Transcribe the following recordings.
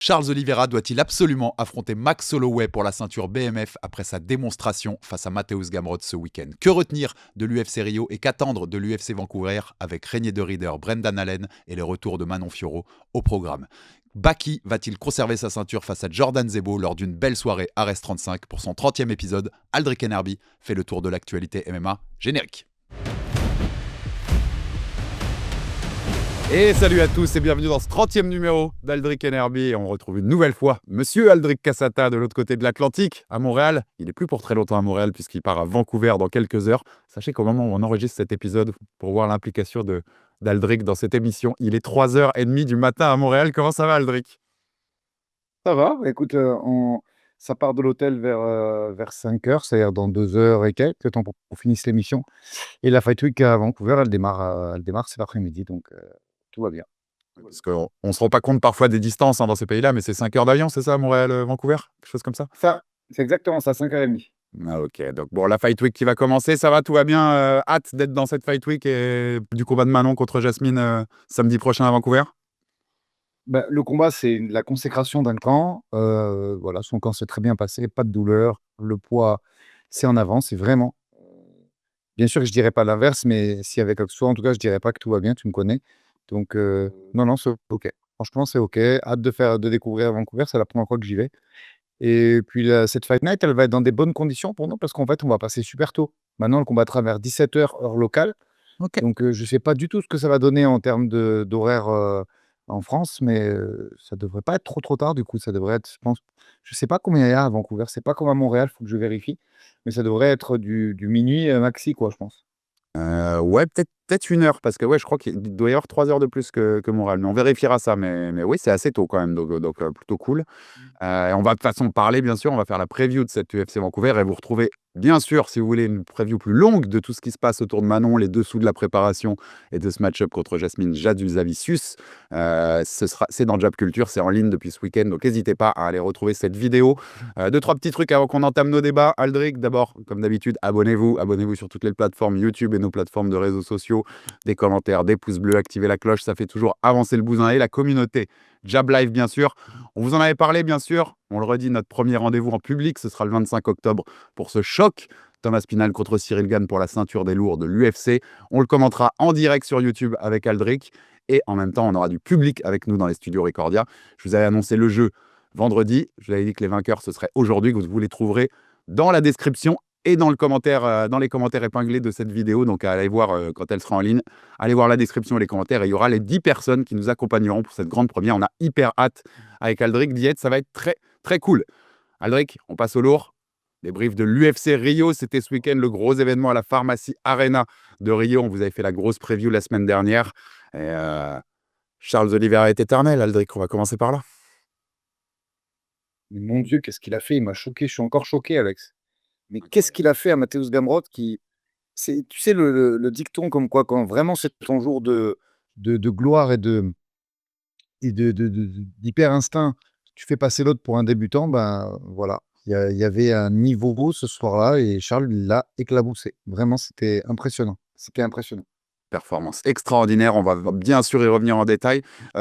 Charles Oliveira doit-il absolument affronter Max Holloway pour la ceinture BMF après sa démonstration face à Mateusz Gamrot ce week-end? Que retenir de l'UFC Rio et qu'attendre de l'UFC Vancouver avec Régnier de Rieder, Brendan Allen et le retour de Manon Fiorot au programme? Baki va-t-il conserver sa ceinture face à Jordan Zebo lors d'une belle soirée à Rest 35 pour son 30e épisode? Aldric Enerby fait le tour de l'actualité MMA. Générique. Et salut à tous et bienvenue dans ce 30e numéro d'Aldric Enerby. Et on retrouve une nouvelle fois Monsieur Aldric Cassata de l'autre côté de l'Atlantique, à Montréal. Il n'est plus pour très longtemps à Montréal puisqu'il part à Vancouver dans quelques heures. Sachez qu'au moment où on enregistre cet épisode, pour voir l'implication d'Aldric dans cette émission, il est 3h30 du matin à Montréal. Comment ça va, Aldric? Ça va, écoute, ça part de l'hôtel vers 5 heures, c'est-à-dire dans 2 heures et quelques, le temps pour qu'on finisse l'émission. Et la Fight Week à Vancouver, elle démarre cet après-midi, donc tout va bien. Parce qu'on ne se rend pas compte parfois des distances dans ces pays-là, mais c'est 5 heures d'avion, c'est ça, Montréal-Vancouver? Quelque chose comme ça? Ça, c'est exactement ça, 5h30. Ah, ok, donc bon, la Fight Week qui va commencer, ça va, tout va bien. Hâte d'être dans cette Fight Week et du combat de Manon contre Jasmine samedi prochain à Vancouver. Bah, le combat, c'est la consécration d'un camp. Voilà, son camp s'est très bien passé, pas de douleur. Le poids, c'est en avance, c'est vraiment. Bien sûr que je dirais pas l'inverse, mais si avec Oxford, en tout cas, je dirais pas que tout va bien, tu me connais. Donc, non, c'est OK. Franchement, c'est OK. Hâte de découvrir Vancouver, c'est la première fois que j'y vais. Et puis, cette Fight Night, elle va être dans des bonnes conditions pour nous parce qu'en fait, on va passer super tôt. Maintenant, le combattra vers 17 heures heure locale. Ok. Donc, je sais pas du tout ce que ça va donner en termes d'horaire, en France, mais, ça devrait pas être trop, trop tard du coup. Ça devrait être, je pense, je sais pas combien il y a à Vancouver, c'est pas comme à Montréal, faut que je vérifie, mais ça devrait être du minuit, maxi quoi, je pense. Ouais, peut-être 1 heure, parce que ouais, je crois qu'il doit y avoir 3 heures de plus que Montréal. Mais on vérifiera ça. Mais oui, c'est assez tôt quand même, donc plutôt cool. Et on va de toute façon parler, bien sûr, on va faire la preview de cette UFC Vancouver et vous retrouvez, bien sûr, si vous voulez, une preview plus longue de tout ce qui se passe autour de Manon, les dessous de la préparation et de ce match-up contre Jasmine Jasudavicius. C'est dans Jab Culture, c'est en ligne depuis ce week-end, donc n'hésitez pas à aller retrouver cette vidéo. Deux, trois petits trucs avant qu'on entame nos débats. Aldric, d'abord, comme d'habitude, abonnez-vous sur toutes les plateformes YouTube et nos plateformes de réseaux sociaux. Des commentaires, des pouces bleus, activez la cloche, ça fait toujours avancer le bousin et la communauté. Jab Live, bien sûr. On vous en avait parlé, bien sûr. On le redit, notre premier rendez-vous en public, ce sera le 25 octobre pour ce choc. Thomas Pinal contre Cyril Gane pour la ceinture des lourds de l'UFC. On le commentera en direct sur YouTube avec Aldric. Et en même temps, on aura du public avec nous dans les studios Recordia. Je vous avais annoncé le jeu vendredi. Je vous avais dit que les vainqueurs, ce serait aujourd'hui, que vous les trouverez dans la description et dans les commentaires épinglés de cette vidéo. Donc, allez voir quand elle sera en ligne. Allez voir la description et les commentaires. Et il y aura les 10 personnes qui nous accompagneront pour cette grande première. On a hyper hâte avec Aldric d'y être. Ça va être très, très cool. Aldric, on passe au lourd. Les briefs de l'UFC Rio, c'était ce week-end le gros événement à la Pharmacie Arena de Rio. On vous avait fait la grosse preview la semaine dernière. Et Charles Oliveira est éternel, Aldric. On va commencer par là. Mais mon Dieu, qu'est-ce qu'il a fait? Il m'a choqué, je suis encore choqué, Alex. Mais qu'est-ce qu'il a fait à Mateusz Gamrot qui c'est tu sais le dicton comme quoi quand vraiment c'est ton jour de gloire et d'hyper instinct, tu fais passer l'autre pour un débutant, ben, voilà. Il y avait un niveau beau ce soir-là et Charles l'a éclaboussé. Vraiment, c'était impressionnant. C'était impressionnant. Performance extraordinaire, on va bien sûr y revenir en détail. Il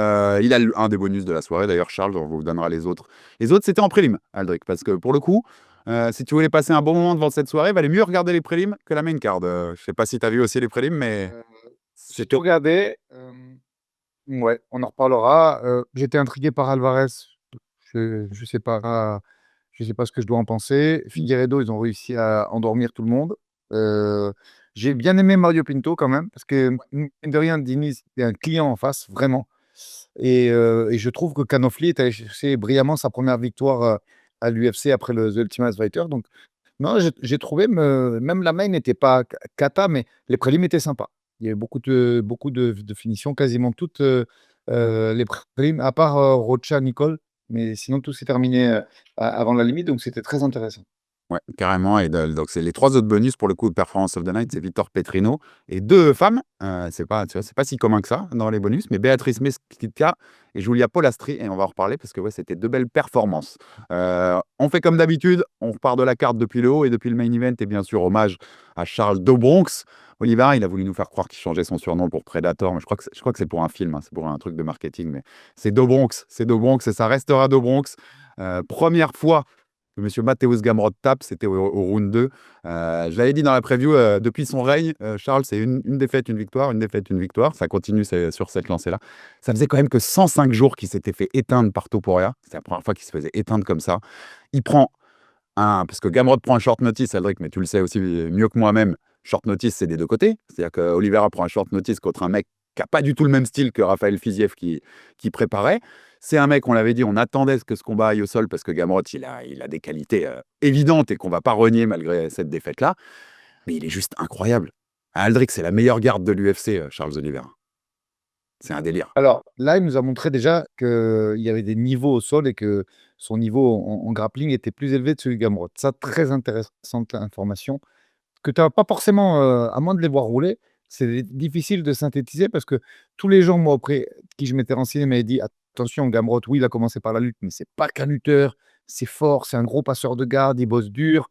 a un des bonus de la soirée, d'ailleurs, Charles, on vous donnera les autres. Les autres, c'était en prélim, Aldric, parce que pour le coup, si tu voulais passer un bon moment devant cette soirée, il valait mieux regarder les prélims que la main card. Je sais pas si tu as vu aussi les prélims, mais J'ai c'était... tout regardé, ouais, on en reparlera. J'étais intrigué par Alvarez. Je sais pas ce que je dois en penser. Figueiredo, ils ont réussi à endormir tout le monde. J'ai bien aimé Mario Pinto quand même, parce que mine de rien, Diniz est un client en face, vraiment. Et je trouve que Canofli est allé chercher brillamment sa première victoire à l'UFC après le The Ultimate Fighter. Donc, non, j'ai trouvé, même la main n'était pas cata, mais les prélims étaient sympas. Il y avait beaucoup de finitions, quasiment toutes les prélims, à part Rocha Nicole, mais sinon tout s'est terminé avant la limite, donc c'était très intéressant. Ouais, carrément. Et donc, c'est les trois autres bonus pour le coup de Performance of the Night, c'est Victor Petrino et deux femmes. C'est pas, tu vois, c'est pas si commun que ça dans les bonus, mais Béatrice Mesquita et Julia Polastri. Et on va en reparler parce que ouais, c'était deux belles performances. On fait comme d'habitude, on repart de la carte depuis le haut et depuis le main event. Et bien sûr, hommage à Charles de Bronx Oliveira, il a voulu nous faire croire qu'il changeait son surnom pour Predator, mais je crois que c'est pour un film, hein, c'est pour un truc de marketing, mais c'est Do Bronx, et ça restera Do Bronx. Première fois que Monsieur Mateusz Gamrot tape, c'était au round 2. Je l'avais dit dans la preview, depuis son règne, Charles, c'est une défaite, une victoire, une défaite, une victoire. Ça continue sur cette lancée-là. Ça faisait quand même que 105 jours qu'il s'était fait éteindre par Topuria. C'est la première fois qu'il se faisait éteindre comme ça. Il prend parce que Gamrot prend un short notice, Aldric, mais tu le sais aussi mieux que moi-même, short notice, c'est des deux côtés. C'est-à-dire que Oliveira prend un short notice contre un mec qui n'a pas du tout le même style que Raphaël Fiziev qui préparait. C'est un mec, on l'avait dit, on attendait que ce combat aille au sol parce que Gamrot, il a des qualités évidentes et qu'on va pas renier malgré cette défaite-là. Mais il est juste incroyable. Aldric, c'est la meilleure garde de l'UFC, Charles Oliveira. C'est un délire. Alors là, il nous a montré déjà qu'il y avait des niveaux au sol et que son niveau en grappling était plus élevé de celui de Gamrot. Ça, très intéressante information que tu as pas forcément, à moins de les voir rouler, c'est difficile de synthétiser parce que tous les gens, moi, auprès de qui je m'étais renseigné, m'avaient dit: «Attention, Gamrot, oui, il a commencé par la lutte, mais c'est pas qu'un lutteur, c'est fort, c'est un gros passeur de garde, il bosse dur».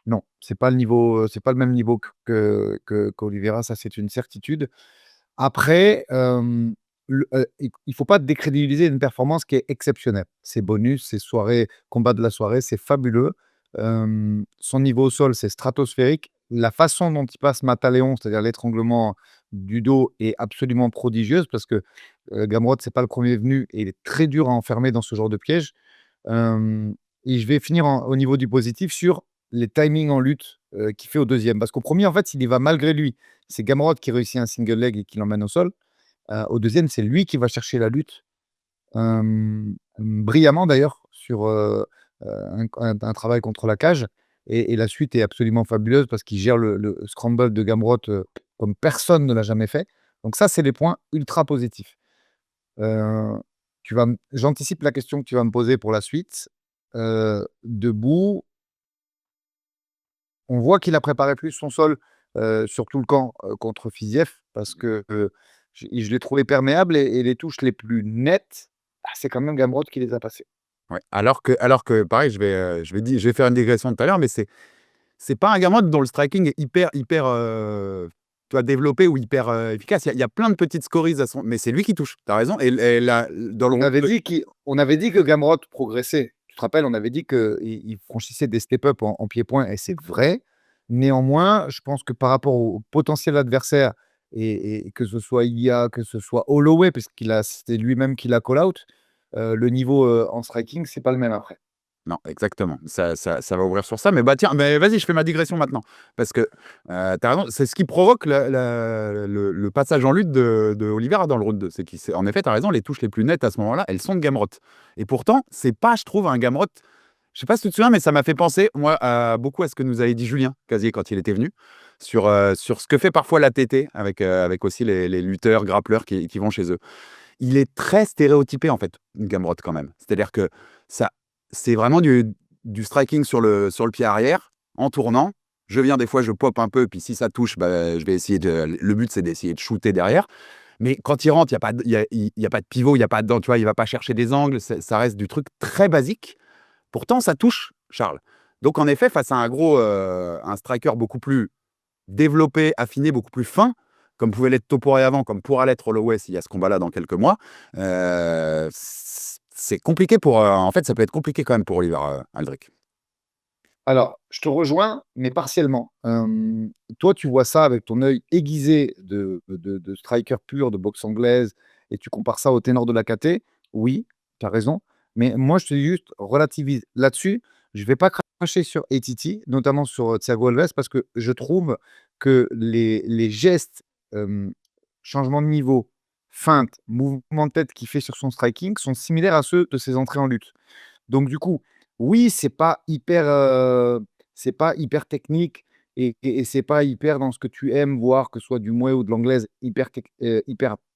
Non, c'est pas le niveau, c'est pas le même niveau qu'Oliveira, ça, c'est une certitude. Après, il faut pas décrédibiliser une performance qui est exceptionnelle. C'est bonus, c'est soirée combat de la soirée, c'est fabuleux. Son niveau au sol, c'est stratosphérique. La façon dont il passe Mataleon, c'est-à-dire l'étranglement du dos, est absolument prodigieuse parce que, Gamrot, c'est pas le premier venu et il est très dur à enfermer dans ce genre de piège. Hem et je vais finir au niveau du positif sur les timings en lutte, qu'il fait au deuxième. Parce qu'au premier, en fait, il y va malgré lui. C'est Gamrot qui réussit un single leg et qui l'emmène au sol. Au deuxième, c'est lui qui va chercher la lutte, brillamment d'ailleurs sur, un travail contre la cage et la suite est absolument fabuleuse parce qu'il gère le scramble de Gamrot, comme personne ne l'a jamais fait. Donc ça, c'est les points ultra positifs. Heu, j'anticipe la question que tu vas me poser pour la suite. Debout, on voit qu'il a préparé plus son sol, sur tout le camp, contre Fiziev parce que, je l'ai trouvé perméable et les touches les plus nettes, c'est quand même Gamrot qui les a passées. Ouais. Alors que pareil, je vais faire une digression tout à l'heure, mais c'est pas un Gamrot dont le striking est hyper, tu vois, développé ou hyper, efficace. Il y a plein de petites scories à son mais c'est lui qui touche. Tu as raison et là, dans le On round avait 2, dit on avait dit que Gamrot progressait. Tu te rappelles, on avait dit qu'il franchissait des step-up en pied-point et c'est vrai. Néanmoins, je pense que par rapport au potentiel adversaire et que ce soit Ilia, que ce soit Holloway, parce c'est lui-même qui l'a call out, le niveau, en striking, c'est pas le même après. non, exactement. Ça va ouvrir sur ça, mais bah, tiens, mais vas-y, je fais ma digression maintenant parce que, tu as raison, c'est ce qui provoque le passage en lutte de Oliveira dans le round 2. C'est en effet, tu as raison, les touches les plus nettes à ce moment-là, elles sont de Gamrot et pourtant, c'est pas, je trouve, un Gamrot. Je sais pas si tu te souviens, mais ça m'a fait penser, moi, beaucoup à ce que nous avait dit Julien Casier quand il était venu, sur ce que fait parfois l'ATT avec aussi les lutteurs, grappleurs qui vont chez eux. Il est très stéréotypé, en fait, Gamrot, quand même. C'est-à-dire que ça c'est vraiment du striking sur le pied arrière, en tournant. Je viens, des fois, je pop un peu, puis si ça touche, bah, je vais essayer le but, c'est d'essayer de shooter derrière. Mais quand il rentre, il y a pas de il y a pas de pivot, il y a pas de tu vois, il va pas chercher des angles, ça reste du truc très basique. Pourtant, ça touche, Charles. Donc, en effet, face à un striker beaucoup plus développé, affiné, beaucoup plus fin, comme pouvait l'être Topuria avant, comme pourra l'être Holloway s'il y a ce combat-là dans quelques mois, c'est compliqué en fait, ça peut être compliqué quand même pour Oliver Aldrich. Alors, je te rejoins, mais partiellement. Toi, tu vois ça avec ton œil aiguisé de striker pur, de boxe anglaise et tu compares ça au ténor de la KT. Oui, tu as raison, mais moi, je te dis juste relativise. Là-dessus, je vais pas cracher sur ATT, notamment sur, Thiago Alves parce que je trouve que les gestes, changement de niveau, feinte, mouvement de tête qu'il fait sur son striking sont similaires à ceux de ses entrées en lutte. Donc du coup, oui, c'est pas hyper technique et c'est pas hyper dans ce que tu aimes voir, que ce soit du mouais ou de l'anglaise, hyper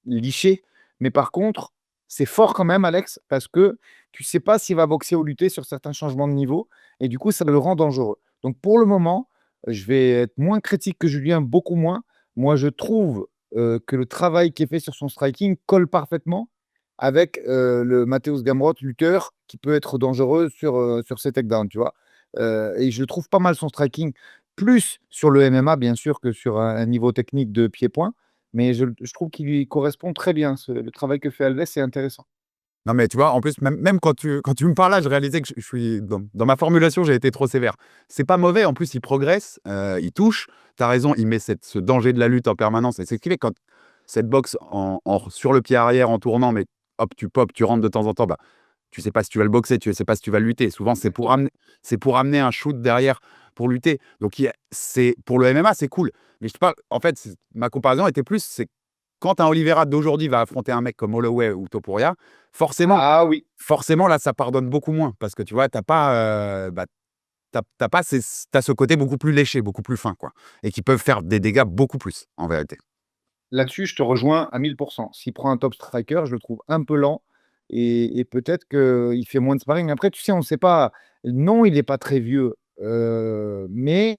liché. Mais par contre, c'est fort quand même, Alex, parce que tu sais pas s'il va boxer ou lutter sur certains changements de niveau et du coup, ça le rend dangereux. Donc pour le moment, je vais être moins critique que Julien, beaucoup moins. Moi, je trouve, que le travail qui est fait sur son striking colle parfaitement avec, le Mateusz Gamrot lutteur qui peut être dangereux sur ses takedowns, tu vois? Et je trouve pas mal son striking. Plus sur le MMA, bien sûr, que sur un niveau technique de pied-point, mais je trouve qu'il lui correspond très bien. Le travail que fait Alves, c'est intéressant. Non, mais tu vois, en plus, même quand tu me parles là, je réalisais que je suis dans ma formulation, j'ai été trop sévère. C'est pas mauvais, en plus, il progresse, il touche. Tu as raison, il met ce danger de la lutte en permanence. Et c'est ce qui fait quand cette boxe sur le pied arrière en tournant, mais hop, tu pop, tu rentres de temps en temps, bah, tu sais pas si tu vas le boxer, tu sais pas si tu vas le lutter. Souvent, Exactement. c'est pour amener un shoot derrière pour lutter. Donc, pour le MMA, c'est cool. Mais je te parle, en fait, ma comparaison était plus, c'est quand un Oliveira d'aujourd'hui va affronter un mec comme Holloway ou Topuria, forcément, Ah oui, forcément, là, ça pardonne beaucoup moins. Parce que tu vois, t'as pas, bah, t'as pas t'as ce côté beaucoup plus léché, beaucoup plus fin, quoi. Et qui peuvent faire des dégâts beaucoup plus, en vérité. là-dessus, je te rejoins à 1000%. S'il prend un top striker, je le trouve un peu lent et peut-être qu'il fait moins de sparring. Après, tu sais, on ne sait pas. Non, il n'est pas très vieux, mais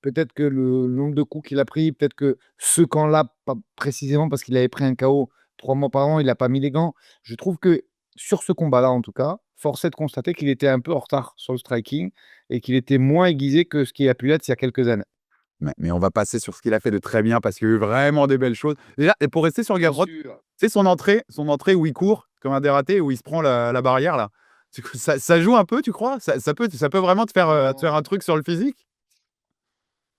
peut-être que le nombre de coups qu'il a pris, peut-être que ce camp-là, pas précisément parce qu'il avait pris un KO 3 mois par an, il n'a pas mis les gants. Je trouve que sur ce combat-là, en tout cas, force est de constater qu'il était un peu en retard sur le striking et qu'il était moins aiguisé que ce qu'il a pu l'être il y a quelques années. Mais on va passer sur ce qu'il a fait de très bien parce qu'il y a eu vraiment des belles choses. Déjà, et pour rester sur Bien Gamrot, sûr. c'est son entrée où il court comme un dératé, où il se prend la barrière là. Ça joue un peu, tu crois? Ça peut vraiment te faire un Non. truc sur le physique?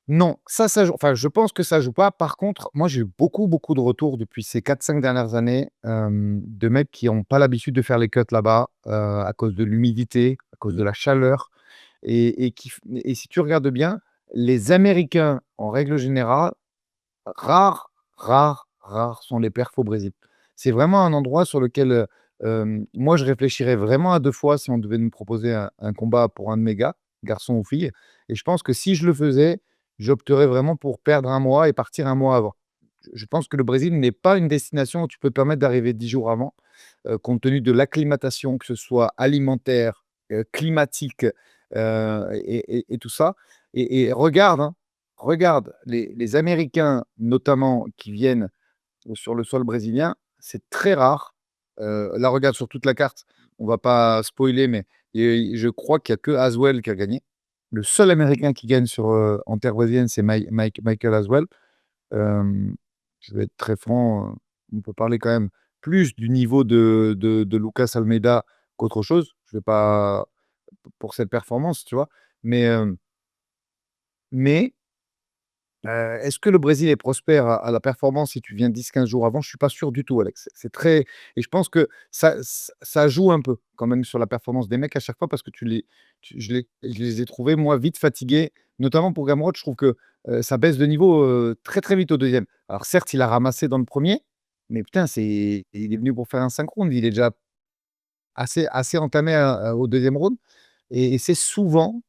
Non, ça joue enfin, je pense que ça joue pas. Par contre, moi, j'ai eu beaucoup, beaucoup de retours depuis ces 4-5 dernières années, de mecs qui ont pas l'habitude de faire les cuts là-bas, à cause de l'humidité, à cause Mmh. de la chaleur et si tu regardes bien, les Américains, en règle générale, rares sont les perfs au Brésil. C'est vraiment un endroit sur lequel, moi, je réfléchirais vraiment à 2 fois si on devait nous proposer un combat pour un de mes gars, garçon ou fille et je pense que si je le faisais, j'opterais vraiment pour perdre un mois et partir un mois avant. Je pense que le Brésil n'est pas une destination où tu peux te permettre d'arriver 10 jours avant, compte tenu de l'acclimatation, que ce soit alimentaire, climatique, et tout ça et regarde, hein, regarde les Américains, notamment, qui viennent sur le sol brésilien, c'est très rare. Là, regarde sur toute la carte, on va pas spoiler, mais je crois qu'il y a que Aswell qui a gagné. Le seul Américain qui gagne en terre brésilienne, c'est Michael Aswell. Hem, je vais être très franc, on peut parler quand même plus du niveau de Lucas Almeida qu'autre chose. Je vais pas pour cette performance, tu vois? Mais, mais est-ce que le Brésil est prospère à la performance si tu viens 10-15 jours avant? Je suis pas sûr du tout, Alex. C'est très et je pense que ça joue un peu quand même sur la performance des mecs à chaque fois parce que tu les tu je les ai trouvés, moi, vite fatigués, notamment pour Gamrot. Je trouve que, ça baisse de niveau, très, très vite au deuxième. Alors certes, il a ramassé dans le premier, mais putain, il est venu pour faire un 5 rounds. Il est déjà assez entamé au deuxième round et c'est souvent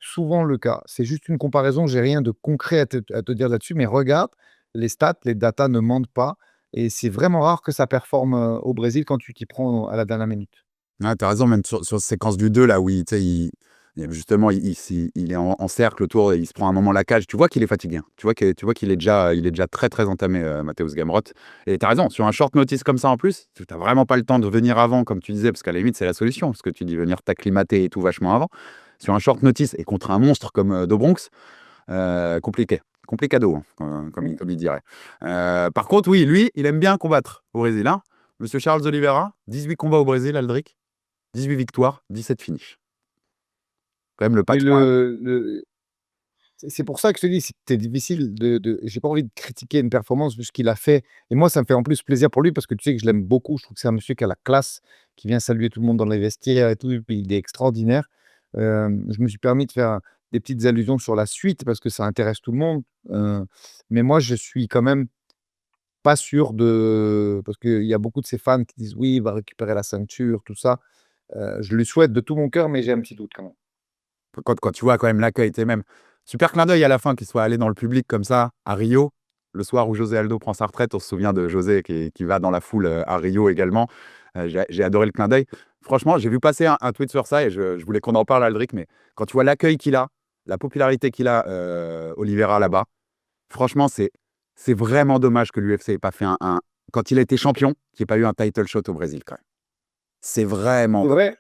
le cas. C'est juste une comparaison, j'ai rien de concret à te dire là-dessus, mais regarde les stats, les datas ne mentent pas et c'est vraiment rare que ça performe, au Brésil quand tu t'y prends à la dernière minute. Ouais, tu raison, même sur séquence du 2 là où tu sais, justement, il est en cercle autour et il se prend un moment la cage. Tu vois qu'il est fatigué, hein. Tu vois qu'il est déjà très, très entamé, Mateusz Gamrot et tu as raison, sur un short notice comme ça en plus, tu as vraiment pas le temps de venir avant comme tu disais, parce qu'à la limite, c'est la solution, parce que tu dis venir t'acclimater et tout vachement avant. Sur un short notice et contre un monstre comme, Do Bronx, compliqué. Complicado, hein, comme il dirait. Par contre, oui, lui, il aime bien combattre au Brésil, hein. Monsieur Charles Oliveira, 18 combats au Brésil, Aldric. 18 victoires, 17 finishes. Quand même le Mais patron, hein. c'est pour ça que je te dis, c'était difficile de j'ai pas envie de critiquer une performance vu ce qu'il a fait et moi, ça me fait en plus plaisir pour lui parce que tu sais que je l'aime beaucoup. Je trouve que c'est un monsieur qui a la classe, qui vient saluer tout le monde dans les vestiaires et tout et puis il est extraordinaire. Je me suis permis de faire des petites allusions sur la suite parce que ça intéresse tout le monde, mais moi, je suis quand même pas sûr de parce qu'il y a beaucoup de ses fans qui disent: «Oui, il va récupérer la ceinture», tout ça. Je lui souhaite de tout mon cœur, mais j'ai un petit doute quand même. Quand tu vois quand même l'accueil, tu même super clin d'œil à la fin qu'il soit allé dans le public comme ça à Rio, le soir où José Aldo prend sa retraite. On se souvient de José qui va dans la foule, à Rio également. J'ai adoré le clin d'œil. Franchement, j'ai vu passer un tweet sur ça et je voulais qu'on en parle, Aldric, mais quand tu vois l'accueil qu'il a, la popularité qu'il a, Oliveira là-bas, franchement, c'est vraiment dommage que l'UFC ait pas fait quand il a été champion, qu'il n'y ait pas eu un title shot au Brésil quand même. C'est vraiment C'est dommage. vrai.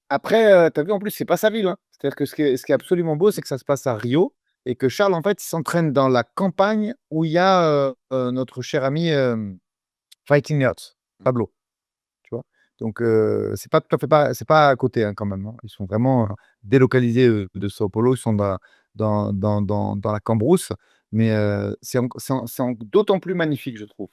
Après, tu as vu en plus, c'est pas sa ville, hein. C'est-à-dire que ce qui est absolument beau, c'est que ça se passe à Rio et que Charles, en fait, il s'entraîne dans la campagne où il y a notre cher ami Fighting Nerds, Pablo, tu vois. Donc, c'est pas tout à fait pas, c'est pas à côté hein, quand même. Hein. Ils sont vraiment délocalisés de Sao Paulo, ils sont dans la Cambrousse, mais d'autant plus magnifique, je trouve.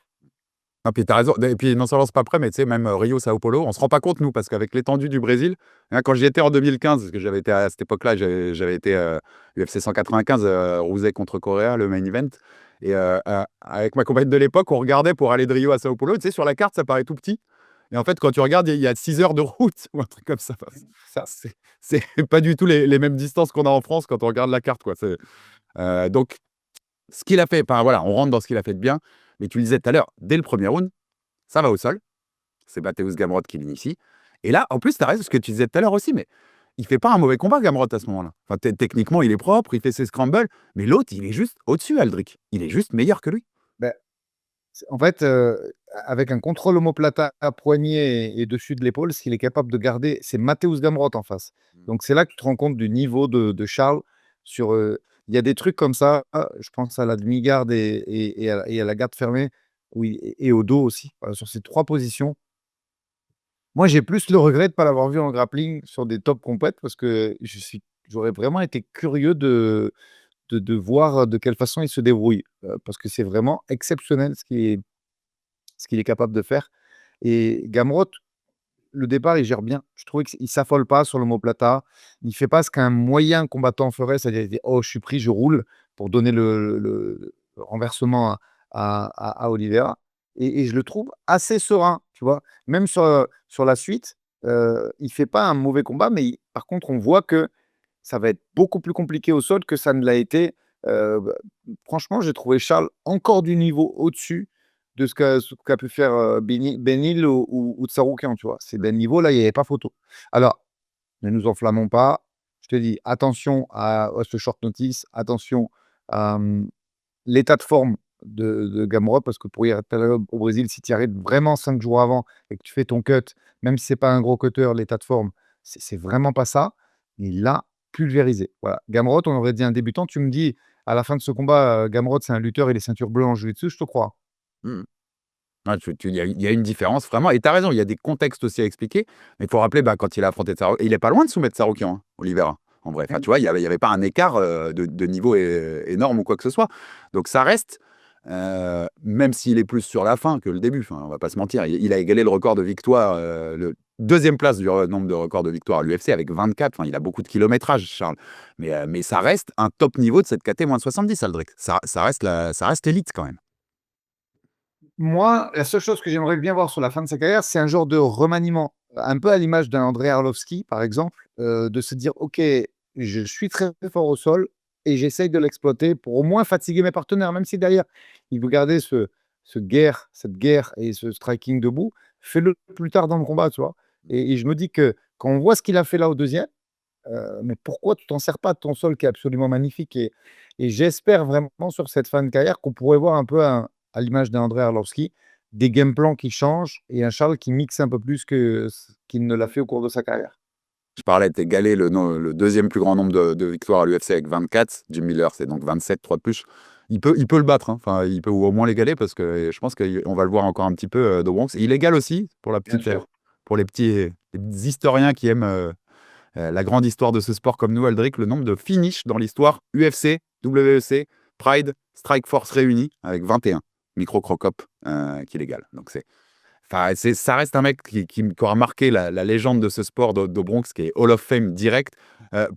Non, puis tu raison. Et puis non seulement c'est pas prêt, mais tu sais, même Rio, Sao Paulo, on se rend pas compte, nous, parce qu'avec l'étendue du Brésil, hein, quand j'y étais en 2015, parce que j'avais été à cette époque-là, j'avais été UFC 195, Rouzek contre Correa, le main event. Et avec ma compagne de l'époque, on regardait pour aller de Rio à Sao Paulo. Tu sais, sur la carte, ça paraît tout petit. Et en fait, quand tu regardes, il y a 6 heures de route ou un truc comme ça. Enfin, Ça. c'est pas du tout les mêmes distances qu'on a en France quand on regarde la carte, quoi. Donc, ce qu'il a fait, enfin, voilà, on rentre dans ce qu'il a fait de bien. Mais tu le disais tout à l'heure, dès le premier round, ça va au sol. C'est Mateusz Gamrot qui l'initie. Et là, en plus, tu as raison, ce que tu disais tout à l'heure aussi, mais il fait pas un mauvais combat, Gamrot, à ce moment-là. Enfin, techniquement, il est propre, il fait ses scrambles, mais l'autre, il est juste au-dessus, Aldric. Il est juste meilleur que lui. Ben, en fait, avec un contrôle omoplata à poignet et dessus de l'épaule, ce qu'il est capable de garder, c'est Mateusz Gamrot en face. Donc c'est là que tu te rends compte du niveau de Charles sur, il y a des trucs comme ça, je pense à la demi-garde et à la garde fermée, oui et au dos aussi, sur ces 3 positions. Moi, j'ai plus le regret de pas l'avoir vu en grappling sur des top compètes parce que j'aurais vraiment été curieux de voir de quelle façon il se débrouille, parce que c'est vraiment exceptionnel ce qu'il est capable de faire et Gamrot, le départ, il gère bien. Je trouvais qu'il s'affole pas sur l'omoplata. Il fait pas ce qu'un moyen combattant ferait, c'est-à-dire il dit: «Oh, je suis pris, je roule», pour donner le renversement à Oliveira et je le trouve assez serein, tu vois? Même sur la suite, il fait pas un mauvais combat, mais par contre, on voit que ça va être beaucoup plus compliqué au sol que ça ne l'a été. Bah, franchement, j'ai trouvé Charles encore du niveau au-dessus de ce qu'a pu faire, Benil ou Tsarukyan, tu vois? C'est des niveaux là, il y avait pas photo. Alors, ne nous enflammons pas. Je te dis attention à ce short notice, attention à, l'état de forme de Gamrot parce que pour y aller au Brésil, si tu y arrives vraiment 5 jours avant et que tu fais ton cut, même si c'est pas un gros cutter, l'état de forme, c'est vraiment pas ça. Il l'a pulvérisé. Voilà. Gamrot, on aurait dit un débutant. Tu me dis à la fin de ce combat, Gamrot, c'est un lutteur, il est ceinture bleue en jiu-jitsu, je te crois. Mm. Ah, il y a une différence, vraiment. Et tu as raison, il y a des contextes aussi à expliquer. Mais il faut rappeler, bah, quand il a affronté Tsarukyan, il est pas loin de soumettre Tsarukyan, hein, Oliveira, en vrai. Enfin, tu vois, il y avait pas un écart de niveau énorme ou quoi que ce soit. Donc ça reste, même s'il est plus sur la fin que le début, enfin, on va pas se mentir, il a égalé le record de victoire, le deuxième place du nombre de records de victoires à l'UFC avec 24. Enfin, il a beaucoup de kilométrage, Charles. Mais ça reste un top niveau de cette KT moins de 70, Aldric. Ça reste élite quand même. Moi, la seule chose que j'aimerais bien voir sur la fin de sa carrière, c'est un genre de remaniement, un peu à l'image d'un Andrei Arlovski, par exemple, de se dire: «OK, je suis très fort au sol et j'essaye de l'exploiter pour au moins fatiguer mes partenaires», même si derrière, il veut garder cette guerre et ce striking debout, fais-le plus tard dans le combat, tu vois? Et je me dis que quand on voit ce qu'il a fait là au deuxième, mais pourquoi tu t'en sers pas de ton sol qui est absolument magnifique et j'espère vraiment sur cette fin de carrière qu'on pourrait voir un peu à l'image d'André Arlovski, des game plans qui changent et un Charles qui mixe un peu plus que ce qu'il ne l'a fait au cours de sa carrière. Je parlais d'égaler le deuxième plus grand nombre de victoires à l'UFC avec 24. Jim Miller, c'est donc 27, 3 de plus. Il peut le battre, hein. Enfin, il peut au moins l'égaler parce que je pense qu'on va le voir encore un petit peu de Bronx. Et il égale aussi, Bien sûr. pour les petits historiens qui aiment la grande histoire de ce sport comme nous, Aldric, le nombre de finishes dans l'histoire UFC, WEC, Pride, Strikeforce réunis avec 21. Micro Crocop qui l'égale. Donc enfin, ça reste un mec qui aura marqué la légende de ce sport de Bronx, qui est Hall of Fame direct.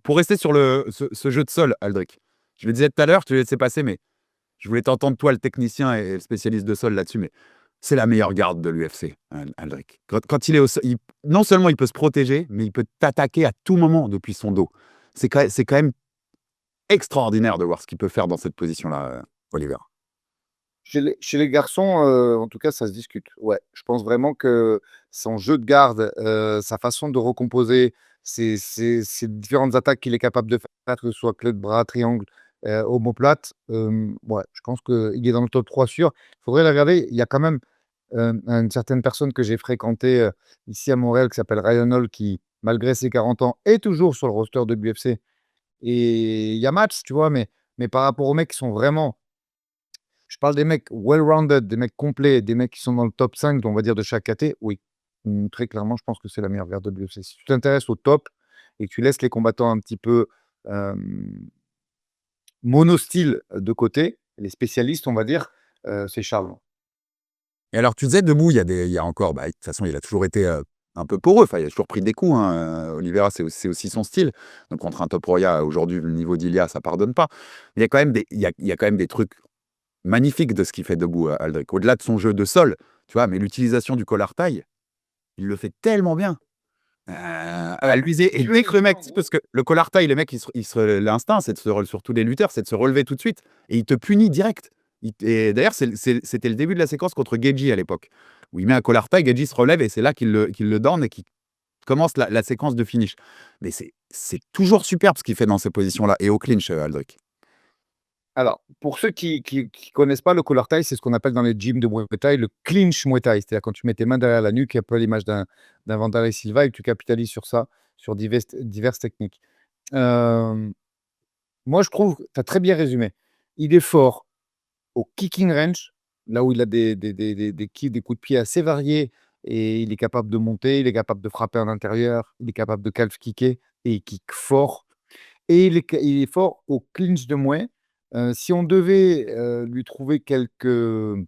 Pour rester sur ce jeu de sol, Aldric, je le disais tout à l'heure, je te laissais passer, mais je voulais t'entendre, toi, le technicien et le spécialiste de sol là-dessus, mais c'est la meilleure garde de l'UFC, Aldric. Quand il est au sol, non seulement il peut se protéger, mais il peut t'attaquer à tout moment depuis son dos. C'est quand même extraordinaire de voir ce qu'il peut faire dans cette position-là, Oliver. Chez les garçons, en tout cas, ça se discute. Ouais, je pense vraiment que son jeu de garde, sa façon de recomposer, ces différentes attaques qu'il est capable de faire, que ce soit clé de bras, triangle, omoplate, ouais, je pense qu'il est dans le top 3 sûr. Il faudrait le regarder. Il y a quand même, une certaine personne que j'ai fréquentée, ici à Montréal qui s'appelle Ryan Hall qui, malgré ses 40 ans, est toujours sur le roster de l'UFC et il y a match, tu vois? Mais Mais par rapport aux mecs qui sont vraiment, je parle des mecs well-rounded, des mecs complets, des mecs qui sont dans le top 5, on va dire, de chaque caté, oui. Très clairement, je pense que c'est la meilleure garde de l'UFC. Si tu t'intéresses au top et que tu laisses les combattants un petit peu monostyle de côté, les spécialistes, on va dire, c'est Charles. Et alors, tu disais debout, il y a encore, bah, de toute façon, il a toujours été un peu poreux. Enfin, il a toujours pris des coups, hein. Oliveira, c'est aussi son style. Donc, contre un Top Roya, aujourd'hui, le niveau d'Ilia, ça pardonne pas. Mais il y a quand même il y a quand même des trucs magnifiques de ce qu'il fait debout, Aldric. Au-delà de son jeu de sol, tu vois, mais l'utilisation du collar taille, il le fait tellement bien. À Alors, l'user. Et j'ai lui, deux que le mec, exemples. parce que le collar taille, le mec, l'instinct, c'est de sur tous les lutteurs, c'est de se relever tout de suite. Et il te punit direct. Et d'ailleurs, c'était le début de la séquence contre Geji à l'époque, où il met un collar taille, Geji se relève et c'est là qu'il le donne et qu'il commence la séquence de finish. Mais c'est toujours superbe ce qu'il fait dans ces positions-là. Et au clinch, Aldric. Alors, pour ceux qui connaissent pas le collar tie, c'est ce qu'on appelle dans les gyms de Muay Thai le clinch Muay Thai. C'est-à-dire quand tu mets tes mains derrière la nuque, un peu à l'image d'un Wanderlei Silva et que tu capitalises sur ça, sur diverses techniques. Moi, je trouve, tu as très bien résumé. Il est fort au kicking range, là où il a des coups de pied assez variés et il est capable de monter, il est capable de frapper en intérieur, il est capable de calf kicker et il kick fort. Et il est fort au clinch de Mouais. Si on devait, lui trouver quelques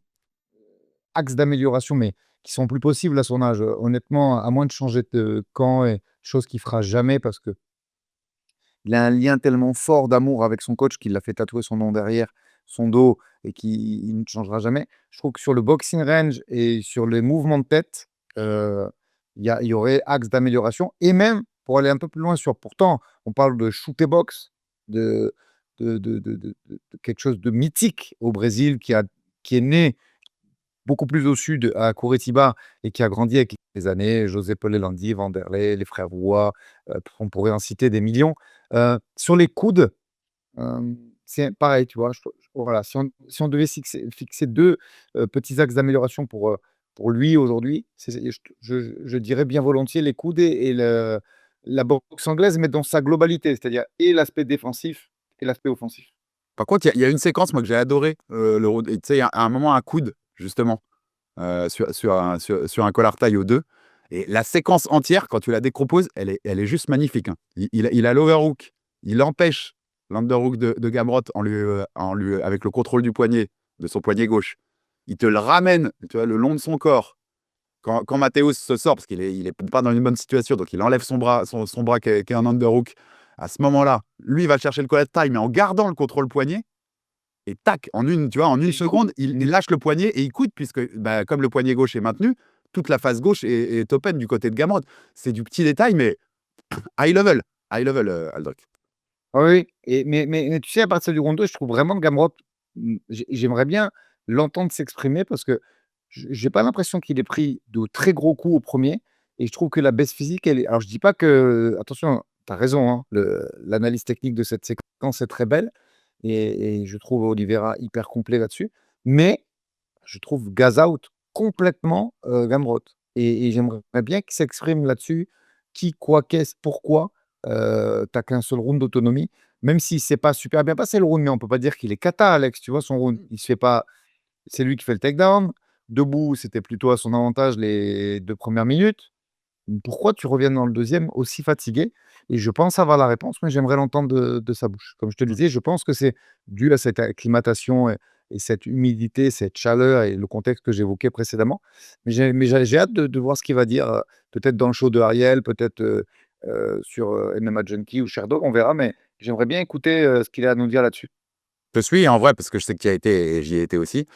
axes d'amélioration, mais qui sont plus possibles à son âge, honnêtement, à moins de changer de camp et chose qu'il fera jamais parce qu'il a un lien tellement fort d'amour avec son coach qu'il l'a fait tatouer son nom derrière son dos et qu'il ne changera jamais. Je trouve que sur le boxing range et sur les mouvements de tête, il y aurait axe d'amélioration et même pour aller un peu plus loin sur pourtant, on parle de shoot et box, de de quelque chose de mythique au Brésil qui est né beaucoup plus au sud, à Curitiba et qui a grandi avec les années, José Landi, Vanderlei, les frères Roy, on pourrait en citer des millions. Sur les coudes, c'est pareil, tu vois? Voilà, si on devait fixer 2 petits axes d'amélioration pour lui aujourd'hui, je dirais bien volontiers les coudes et la boxe anglaise, mais dans sa globalité, c'est-à-dire et l'aspect défensif et l'aspect offensif. Par contre, il y a une séquence, moi, que j'ai adoré. Tu sais, il y a un moment, un coude, justement, sur un collar taille aux deux. Et la séquence entière, quand tu la décomposes, elle est juste magnifique, hein. Il a l'overhook, il empêche l'underhook de Gamrot avec le contrôle du poignet, de son poignet gauche. Il te le ramène, tu vois, le long de son corps. Quand Mathéus se sort, parce qu'il est pas dans une bonne situation, donc il enlève son bras qui est un underhook. À ce moment-là, lui, il va chercher le collar taille, mais en gardant le contrôle poignet. Et tac, en une seconde, il lâche le poignet et il coude, puisque bah, comme le poignet gauche est maintenu, toute la face gauche est open du côté de Gamrot. C'est du petit détail, mais high level. High level, Aldric. Ah oui, et mais tu sais, à partir du round 2, je trouve vraiment que Gamrot, j'aimerais bien l'entendre s'exprimer parce que j'ai pas l'impression qu'il ait pris de très gros coups au premier et je trouve que la baisse physique, elle est alors je dis pas que attention, tu as raison, hein, l'analyse technique de cette séquence est très belle et je trouve Oliveira hyper complet là-dessus, mais je trouve gaz out complètement, Gamrot et j'aimerais bien qu'il s'exprime là-dessus. Qui, quoi, qu'est-ce, pourquoi, tu qu'un seul round d'autonomie, même si c'est pas super bien passé le round, mais on peut pas dire qu'il est cata, Alex, tu vois? Son round, il se fait pas c'est lui qui fait le takedown. Debout, c'était plutôt à son avantage les 2 premières minutes. Pourquoi tu reviens dans le deuxième aussi fatigué? Et je pense avoir la réponse, mais j'aimerais l'entendre de sa bouche. Comme je te le disais, je pense que c'est dû à cette acclimatation et cette humidité, cette chaleur et le contexte que j'évoquais précédemment. Mais j'ai hâte de voir ce qu'il va dire, peut-être dans le show de Ariel, peut-être, sur, MMA Junkie ou Sherdog, on verra, mais j'aimerais bien écouter, ce qu'il a à nous dire là-dessus. Je te suis, en vrai, parce que je sais que tu y as été et j'y ai été aussi.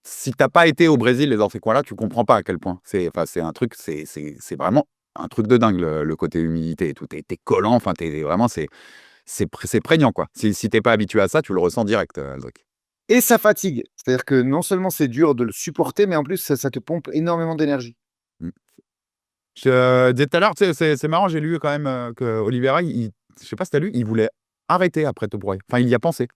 Si t'as pas été au Brésil et dans ces coins-là, tu comprends pas à quel point. C'est un truc, c'est vraiment un truc de dingue, le côté humidité et tout. T'es collant, enfin, vraiment, c'est prégnant, quoi. Si t'es pas habitué à ça, tu le ressens direct, Aldric. Et ça fatigue. C'est-à-dire que non seulement c'est dur de le supporter, mais en plus ça te pompe énormément d'énergie. Mmh. Je disais tout à l'heure, tu sais, c'est marrant, j'ai lu quand même, que Oliveira, je sais pas si tu lu, il voulait arrêter après Top Boy. Enfin, il y a pensé.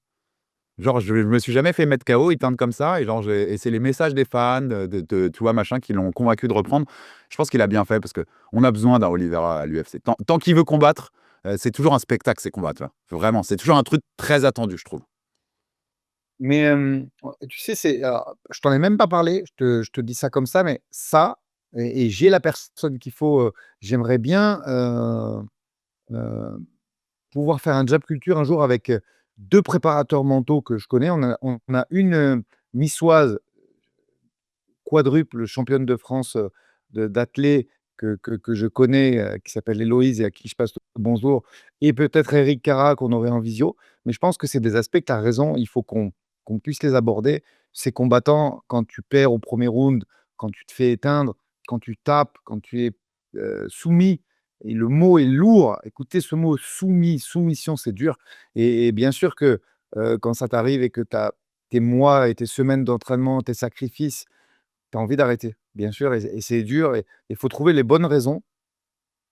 Genre, je me suis jamais fait mettre KO, il tente comme ça et genre et c'est les messages des fans, tu vois, machin, qui l'ont convaincu de reprendre. Je pense qu'il a bien fait parce que on a besoin d'un Oliveira à l'UFC. Tant qu'il veut combattre, c'est toujours un spectacle ces combats, tu vois? Vraiment, c'est toujours un truc très attendu, je trouve. Mais, tu sais, alors, je t'en ai même pas parlé, je te dis ça comme ça, mais ça et j'ai la personne qu'il faut, j'aimerais bien, heu, pouvoir faire un Jab Culture un jour avec, 2 préparateurs mentaux que je connais. On a une, niçoise quadruple championne de France, d'athlé que je connais, qui s'appelle Héloïse et à qui je passe le bonjour et peut-être Eric Cara qu'on aurait en visio. Mais je pense que c'est des aspects que tu as raison, il faut qu'on puisse les aborder. Ces combattants, quand tu perds au premier round, quand tu te fais éteindre, quand tu tapes, quand tu es, soumis et le mot est lourd. Écoutez ce mot soumis, soumission, c'est dur et bien sûr que, quand ça t'arrive et que tu as tes mois et tes semaines d'entraînement, tes sacrifices, tu as envie d'arrêter, bien sûr et c'est dur et il faut trouver les bonnes raisons.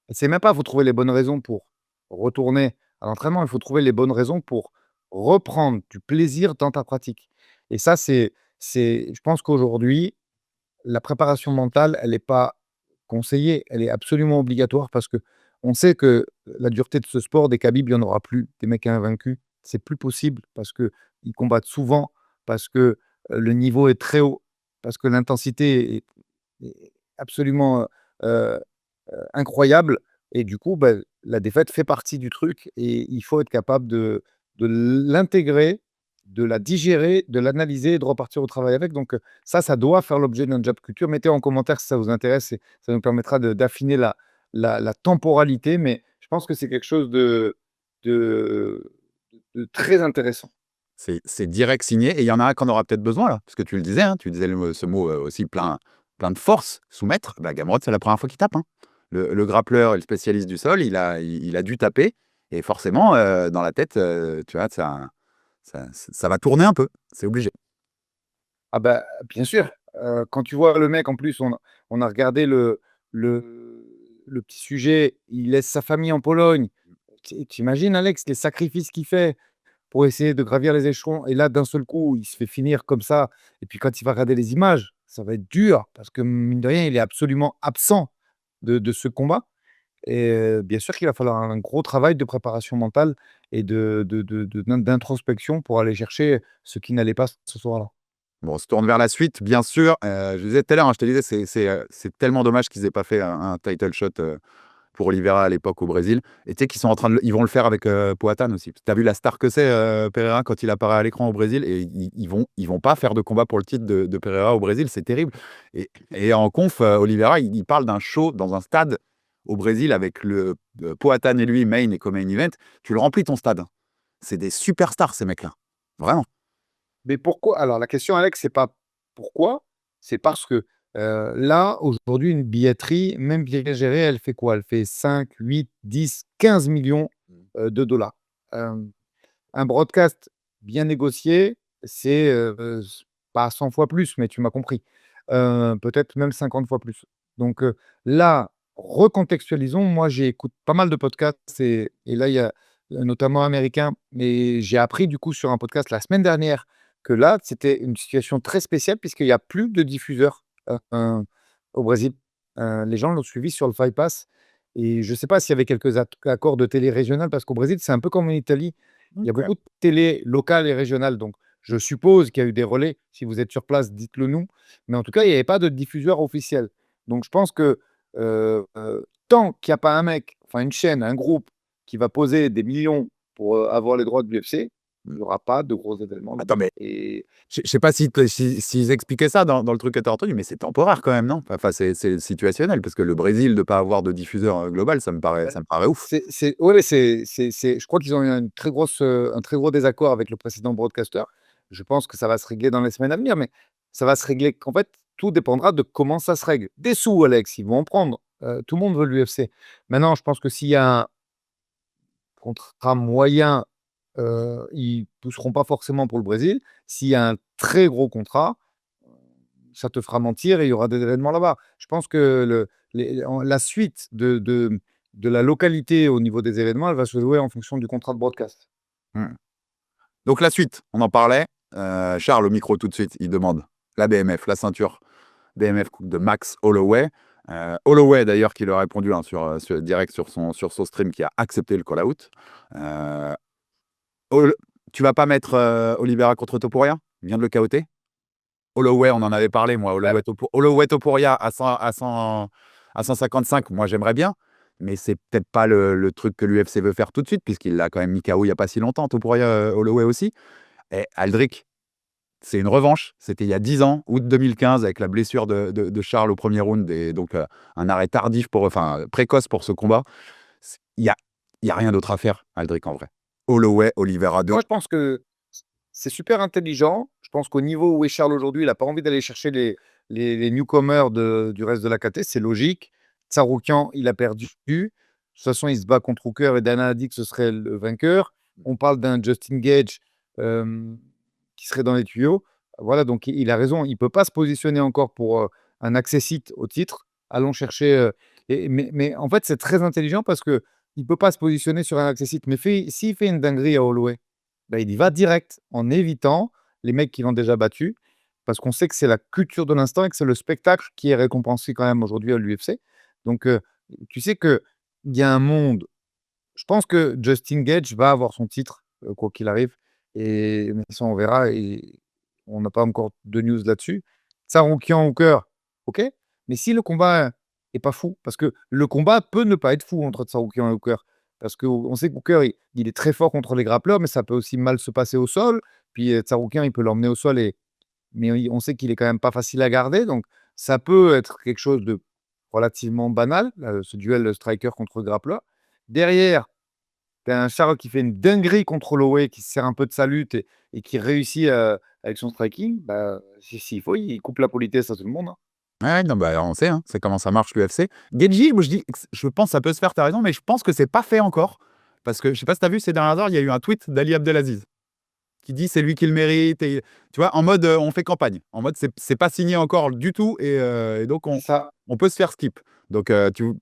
Et c'est même pas, faut trouver les bonnes raisons pour retourner à l'entraînement, il faut trouver les bonnes raisons pour reprendre du plaisir dans ta pratique. Et ça, je pense qu'aujourd'hui, la préparation mentale, elle est pas conseillée, elle est absolument obligatoire parce que on sait que la dureté de ce sport, des Khabib, il y en aura plus, des mecs invaincus, c'est plus possible parce qu'ils combattent souvent, parce que, le niveau est très haut, parce que l'intensité est absolument, heu incroyable et du coup, bah, la défaite fait partie du truc et il faut être capable de l'intégrer, de la digérer, de l'analyser et de repartir au travail avec donc ça doit faire l'objet d'un job culture. Mettez en commentaire si ça vous intéresse et ça nous permettra d'affiner la temporalité, mais je pense que c'est quelque chose de de très intéressant. C'est direct signé et il y en a un qu'on aura peut-être besoin là, parce que tu le disais, hein, tu disais ce mot, aussi plein de force, soumettre. Bah, Gamrot, c'est la première fois qu'il tape, hein. Le grappleur et le spécialiste du sol, il a dû taper et forcément, dans la tête, tu vois, ça va tourner un peu, c'est obligé. Ah bah, bien sûr, quand tu vois le mec en plus, on a regardé le le petit sujet, il laisse sa famille en Pologne. Tu imagines Alex, les sacrifices qu'il fait pour essayer de gravir les échelons et là, d'un seul coup, il se fait finir comme ça et puis quand il va regarder les images, ça va être dur parce que mine de rien, il est absolument absent de ce combat et bien sûr qu'il va falloir un gros travail de préparation mentale et d'introspection pour aller chercher ce qui n'allait pas ce soir-là. Bon, on se tourne vers la suite, bien sûr. Je disais tout à l'heure, hein, je te disais, c'est tellement dommage qu'ils aient pas fait un title shot, pour Oliveira à l'époque au Brésil. Et tu sais qu'ils sont en train ils vont le faire avec Poatan aussi. Tu as vu la star que c'est Pereira quand il apparaît à l'écran au Brésil et ils vont pas faire de combat pour le titre de Pereira au Brésil, c'est terrible. Et en conf, Oliveira, il parle d'un show dans un stade au Brésil avec le Poatan et lui, main et co-main event. Tu le remplis ton stade. C'est des superstars ces mecs-là. Vraiment. Mais pourquoi? Alors la question Alex, c'est pas pourquoi, c'est parce que, là, aujourd'hui, une billetterie, même bien gérée, elle fait quoi? Elle fait 5, 8, 10, 15 millions de dollars. Un broadcast bien négocié, c'est, pas 100 fois plus, mais tu m'as compris. Peut-être même 50 fois plus. Donc, là, recontextualisons. Moi, j'écoute pas mal de podcasts et là, il y a, notamment américain, mais j'ai appris du coup sur un podcast la semaine dernière que là, c'était une situation très spéciale puisqu'il y a plus de diffuseurs, au Brésil. Les gens l'ont suivi sur le Fight Pass et je ne sais pas s'il y avait quelques accords de télé régionale parce qu'au Brésil, c'est un peu comme en Italie. Il y a OK. beaucoup de télé locales et régionales, donc je suppose qu'il y a eu des relais. Si vous êtes sur place, dites-le nous. Mais en tout cas, il n'y avait pas de diffuseur officiel. Donc je pense que, tant qu'il y a pas un mec, enfin une chaîne, un groupe qui va poser des millions pour, avoir les droits de l'UFC, il n'y aura pas de gros événements Attends, locaux mais et je sais pas s'ils expliquaient ça dans le truc que tu as entendu, mais c'est temporaire quand même, non? Enfin, c'est situationnel parce que le Brésil de pas avoir de diffuseur, global, bah, ça me paraît ouf. c'est ouais, ouais, c'est je crois qu'ils ont eu un très gros désaccord avec le précédent broadcaster. Je pense que ça va se régler dans les semaines à venir, mais ça va se régler qu'en fait, tout dépendra de comment ça se règle. Des sous, Alex, ils vont en prendre, tout le monde veut l'UFC. Maintenant, je pense que s'il y a un contrat moyen, ils pousseront pas forcément pour le Brésil. S'il y a un très gros contrat, ça te fera mentir et il y aura des événements là-bas. Je pense que la suite de la localité au niveau des événements, elle va se jouer en fonction du contrat de broadcast. Mmh. Donc la suite, on en parlait. Charles au micro tout de suite, il demande la BMF, la ceinture BMF de Max Holloway. Holloway d'ailleurs qui lui a répondu hein, direct sur son stream qui a accepté le call-out. Tu vas pas mettre Oliveira contre Topuria? Il vient de le KOT. Holloway, on en avait parlé, moi. Ouais. Holloway Topuria à 155, moi j'aimerais bien, mais c'est peut-être pas le truc que l'UFC veut faire tout de suite, puisqu'il l'a quand même mis KO il y a pas si longtemps, Topuria, Holloway aussi. Et Aldric, c'est une revanche. C'était il y a 10 ans, août 2015, avec la blessure de Charles au premier round, et donc un arrêt tardif, enfin précoce pour ce combat. Il y a rien d'autre à faire, Aldric, en vrai. Holloway, Oliveira 2. Moi, je pense que c'est super intelligent. Je pense qu'au niveau où est Charles aujourd'hui, il a pas envie d'aller chercher les newcomers du reste de la KT, c'est logique. Tsarukyan, il a perdu. De toute façon, il se bat contre Hooker et Dana a dit que ce serait le vainqueur. On parle d'un Justin Gage qui serait dans les tuyaux. Voilà, donc il a raison. Il peut pas se positionner encore pour un accessite au titre. Allons chercher. Mais en fait, c'est très intelligent parce que il peut pas se positionner sur un accessite. Mais s'il fait une dinguerie à Holloway, bah, il y va direct en évitant les mecs qui l'ont déjà battu, parce qu'on sait que c'est la culture de l'instant et que c'est le spectacle qui est récompensé quand même aujourd'hui à l'UFC. Donc, tu sais qu'il y a un monde. Je pense que Justin Gage va avoir son titre, quoi qu'il arrive. Mais ça, on verra. Et on n'a pas encore de news là-dessus. Tsarukyan Hooker, ok. Mais si le combat est pas fou, parce que le combat peut ne pas être fou entre Tsarukyan et Hooker. Parce qu'on sait que Hooker, il est très fort contre les grappleurs, mais ça peut aussi mal se passer au sol. Puis Tsarukyan, il peut l'emmener au sol, mais on sait qu'il est quand même pas facile à garder. Donc, ça peut être quelque chose de relativement banal, ce duel striker contre grappleur. Derrière, tu as un Charles qui fait une dinguerie contre Holloway, qui se sert un peu de sa lutte et qui réussit avec son striking. Bah, s'il faut, il coupe la politesse à tout le monde, hein. Ouais, non, bah, on sait, hein, c'est comment ça marche l'UFC. Gedji, moi je pense que ça peut se faire, t'as raison, mais je pense que c'est pas fait encore. Parce que je sais pas si t'as vu ces dernières heures, il y a eu un tweet d'Ali Abdelaziz qui dit c'est lui qui le mérite. Et, tu vois, en mode on fait campagne. En mode c'est pas signé encore du tout et donc C'est ça. on peut se faire skip. Donc tu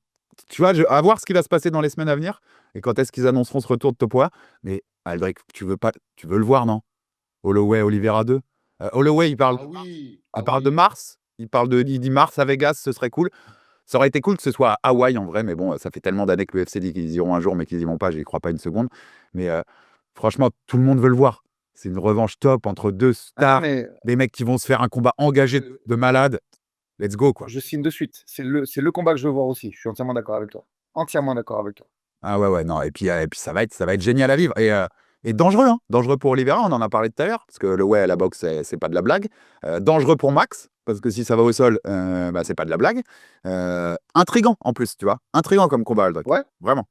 vois, à voir ce qui va se passer dans les semaines à venir et quand est-ce qu'ils annonceront ce retour de Topoa. Mais Aldric, tu veux le voir, non? Holloway, Oliveira 2. Holloway, Ah oui, il ah parle de oui. Mars. Il dit Mars à Vegas, ce serait cool. Ça aurait été cool que ce soit à Hawaï en vrai, mais bon, ça fait tellement d'années que l'UFC dit qu'ils iront un jour, mais qu'ils y vont pas, j'y crois pas une seconde. Mais franchement, tout le monde veut le voir. C'est une revanche top entre deux Ah non, stars, mais des mecs qui vont se faire un combat engagé euh, de malade. Let's go, quoi. je signe de suite. C'est le combat que je veux voir aussi. Je suis entièrement d'accord avec toi. Entièrement d'accord avec toi. Ah ouais, ouais, non. Et puis ça va être génial à vivre. Et dangereux, hein. Dangereux pour Oliveira, on en a parlé tout à l'heure, parce que le ouais, la boxe, c'est pas de la blague. Dangereux pour Max, parce que si ça va au sol, bah, c'est pas de la blague. Intriguant, en plus, tu vois. Intriguant comme combat, Aldric. Ouais, Vraiment.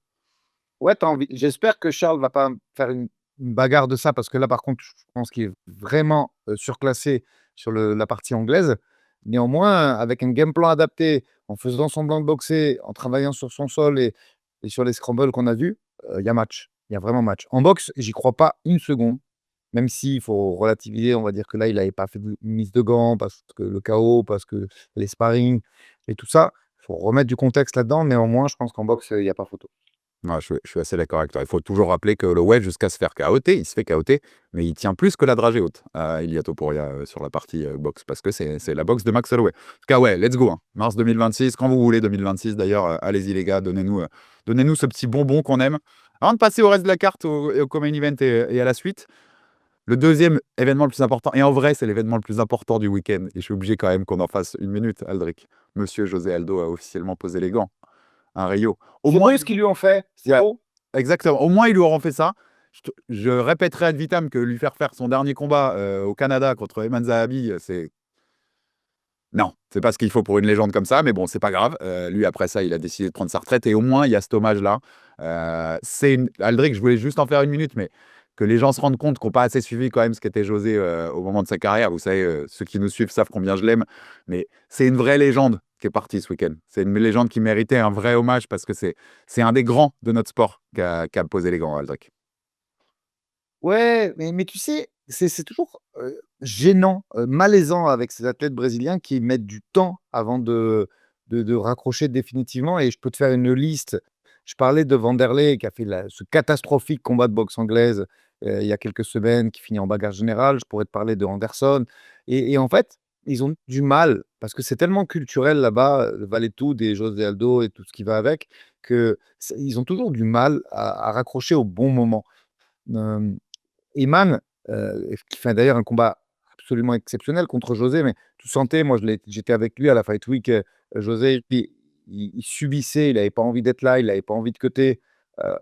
ouais, t'as envie. J'espère que Charles va pas faire une bagarre de ça, parce que là, par contre, je pense qu'il est vraiment surclassé sur la partie anglaise. Néanmoins, avec un game plan adapté, en faisant semblant de boxer, en travaillant sur son sol et sur les scrambles qu'on a vus, il y a match. Il y a vraiment match. En boxe, j'y crois pas une seconde, même s'il faut relativiser. On va dire que là, il n'avait pas fait de mise de gants, parce que le KO, parce que les sparring et tout ça. Il faut remettre du contexte là-dedans. Néanmoins, je pense qu'en boxe, il n'y a pas photo. Ouais, je suis assez d'accord avec toi. Il faut toujours rappeler que le wedge, jusqu'à se faire KOT, il se fait KOT, mais il tient plus que la dragée haute à Ilia Topuria sur la partie boxe, parce que c'est la boxe de Max Holloway. En tout cas, ouais, let's go, hein. Mars 2026, quand vous voulez, 2026 d'ailleurs, allez-y les gars, donnez-nous ce petit bonbon qu'on aime. Avant de passer au reste de la carte, au co-main event et à la suite, le deuxième événement le plus important, et en vrai, c'est l'événement le plus important du week-end, et je suis obligé quand même qu'on en fasse une minute, Aldric. Monsieur José Aldo a officiellement posé les gants à Rio. Au C'est moins, beau ce qu'ils lui ont fait. C'est ouais, beau. exactement. Au moins, ils lui auront fait ça. Je répéterai ad vitam que lui faire son dernier combat au Canada contre Eman Zahabi, c'est. Non, c'est pas ce qu'il faut pour une légende comme ça, mais bon, c'est pas grave. Lui, après ça, il a décidé de prendre sa retraite et au moins, il y a cet hommage-là. Aldric, je voulais juste en faire une minute, mais que les gens se rendent compte qu'on n'a pas assez suivi quand même ce qu'était José au moment de sa carrière. Vous savez, ceux qui nous suivent savent combien je l'aime, mais c'est une vraie légende qui est partie ce week-end. C'est une légende qui méritait un vrai hommage parce que c'est un des grands de notre sport qui a posé les gants, Aldric. Ouais, mais tu sais, c'est toujours gênant, malaisant avec ces athlètes brésiliens qui mettent du temps avant de raccrocher définitivement. Et je peux te faire une liste. Je parlais de Vanderlei qui a fait ce catastrophique combat de boxe anglaise il y a quelques semaines, qui finit en bagarre générale. Je pourrais te parler de Anderson. Et en fait, ils ont du mal parce que c'est tellement culturel là-bas, le Valetú des José Aldo et tout ce qui va avec, que ils ont toujours du mal à raccrocher au bon moment. Euh, Iman, qui fait d'ailleurs un combat absolument exceptionnel contre José, mais tu sentais, moi j'étais avec lui à la Fight Week, José, il subissait, il n'avait pas envie d'être là, il n'avait pas envie de cutter. euh,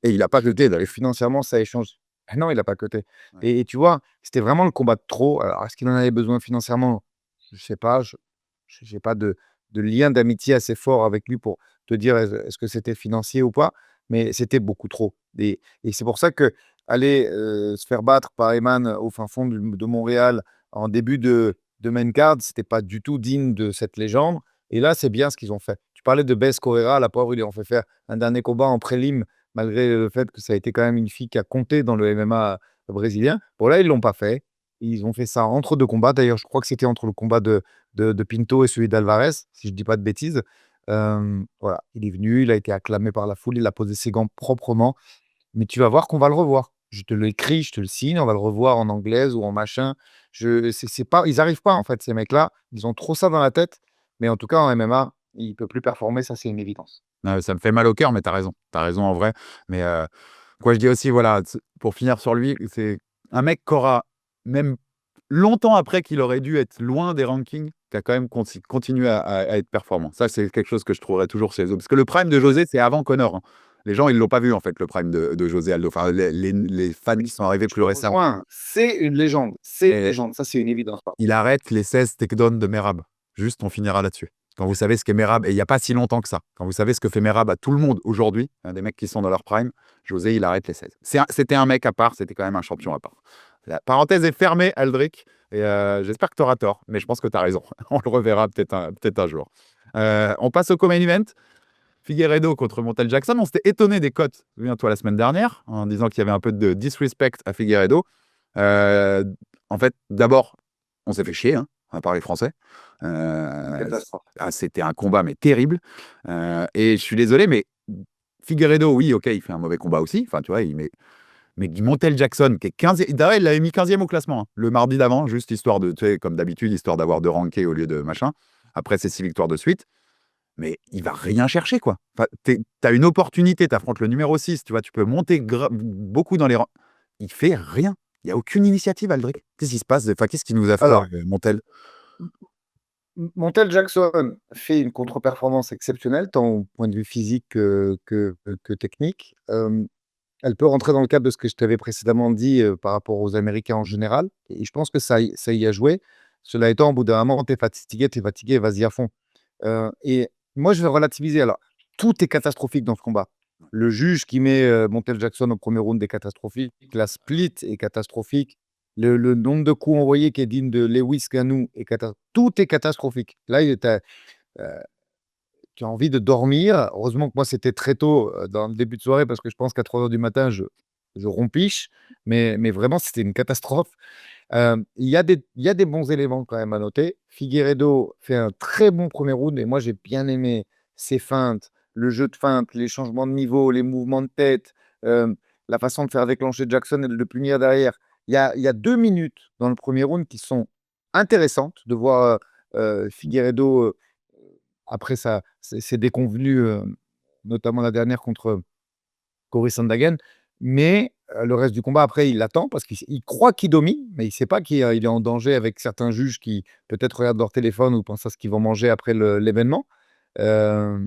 et il a pas cuté, d'ailleurs financièrement ça échange. Ah non, il a pas cuté. Ouais. Et tu vois, c'était vraiment le combat de trop. Alors est-ce qu'il en avait besoin financièrement? Je sais pas, j'ai pas de lien d'amitié assez fort avec lui pour te dire est-ce que c'était financier ou pas, mais c'était beaucoup trop. Et c'est pour ça qu'aller se faire battre par Eman au fin fond de Montréal en début de main card, c'était pas du tout digne de cette légende. Et là, c'est bien ce qu'ils ont fait. Tu parlais de Bess Correira, la pauvre, ils lui ont fait faire un dernier combat en prélim, malgré le fait que ça a été quand même une fille qui a compté dans le MMA brésilien. Bon, là, ils l'ont pas fait. Ils ont fait ça entre deux combats. D'ailleurs, je crois que c'était entre le combat de Pinto et celui d'Alvarez, si je dis pas de bêtises. Voilà, il est venu, il a été acclamé par la foule, il a posé ses gants proprement. Mais tu vas voir qu'on va le revoir. Je te l'écris, je te le signe, on va le revoir en anglaise ou en machin. C'est pas, ils arrivent pas, en fait, ces mecs-là. Ils ont trop ça dans la tête. Mais en tout cas, en MMA, il peut plus performer, ça, c'est une évidence. Ça me fait mal au cœur, mais tu as raison. Tu as raison en vrai. Mais quoi, je dis aussi, voilà, pour finir sur lui, c'est un mec qui aura, même longtemps après qu'il aurait dû être loin des rankings, qui a quand même continué à être performant. Ça, c'est quelque chose que je trouverais toujours chez eux. Parce que le prime de José, c'est avant Connor, hein. Les gens, ils l'ont pas vu, en fait, le prime de José Aldo. Enfin, les fans qui sont arrivés plus récemment. C'est une légende. C'est une Et légende. Ça, c'est une évidence. il arrête les 16 takedowns de Merab. Juste, on finira là-dessus. Quand vous savez ce qu'est Merab, et il n'y a pas si longtemps que ça, quand vous savez ce que fait Merab à tout le monde aujourd'hui, des mecs qui sont dans leur prime, José, il arrête les 16. C'était un mec à part, c'était quand même un champion à part. La parenthèse est fermée, Aldric, et j'espère que tu auras tort, mais je pense que tu as raison. On le reverra peut-être un jour. On passe au co-main event. Figueiredo contre Montel Jackson. On s'était étonné des cotes, souviens-toi, la semaine dernière, en disant qu'il y avait un peu de disrespect à Figueiredo. Euh, En fait, d'abord, on s'est fait chier, hein, on va parler français. Catastrophe. C'était un combat, mais terrible. Et je suis désolé, mais Figueiredo, oui, ok, il fait un mauvais combat aussi. Enfin, tu vois, mais Montel Jackson, qui est 15e, d'ailleurs, il l'avait mis 15e au classement, hein, le mardi d'avant, juste histoire de, tu sais, comme d'habitude, histoire d'avoir de ranké au lieu de machin. Après ces 6 victoires de suite. Mais il va rien chercher, quoi. Enfin, t'as une opportunité, t'affrontes le numéro 6, tu vois, tu peux monter beaucoup dans les rangs. Il fait rien. Il n'y a aucune initiative, Aldric. Qu'est-ce qui se passe? Enfin, qu'est-ce qui nous a fait, Alors, Montel? Montel Jackson fait une contre-performance exceptionnelle, tant au point de vue physique que technique. Elle peut rentrer dans le cadre de ce que je t'avais précédemment dit par rapport aux Américains en général. Et je pense que ça y a joué. Cela étant, au bout d'un moment, t'es fatigué, vas-y à fond. Et moi, je vais relativiser. Alors, tout est catastrophique dans ce combat. Le juge qui met Montel Jackson au premier round est catastrophique. La split est catastrophique. Le nombre de coups envoyés qui est digne de Lewis Ganou est catastrophique. Tout est catastrophique. Là, tu as envie de dormir. Heureusement que moi, c'était très tôt dans le début de soirée parce que je pense qu'à 3 heures du matin, je rompiche. Mais vraiment, c'était une catastrophe. Il y a des bons éléments quand même à noter. Figueiredo fait un très bon premier round et moi, j'ai bien aimé ses feintes, le jeu de feintes, les changements de niveau, les mouvements de tête, euh, la façon de faire déclencher Jackson et de le punir derrière. Il y a 2 minutes dans le premier round qui sont intéressantes de voir Figueiredo après ça, c'est déconvenu, notamment la dernière contre Cory Sandhagen. Mais le reste du combat, après, il l'attend parce qu'il croit qu'il domine, mais il ne sait pas qu'il il est en danger avec certains juges qui peut-être regardent leur téléphone ou pensent à ce qu'ils vont manger après l'événement. Euh,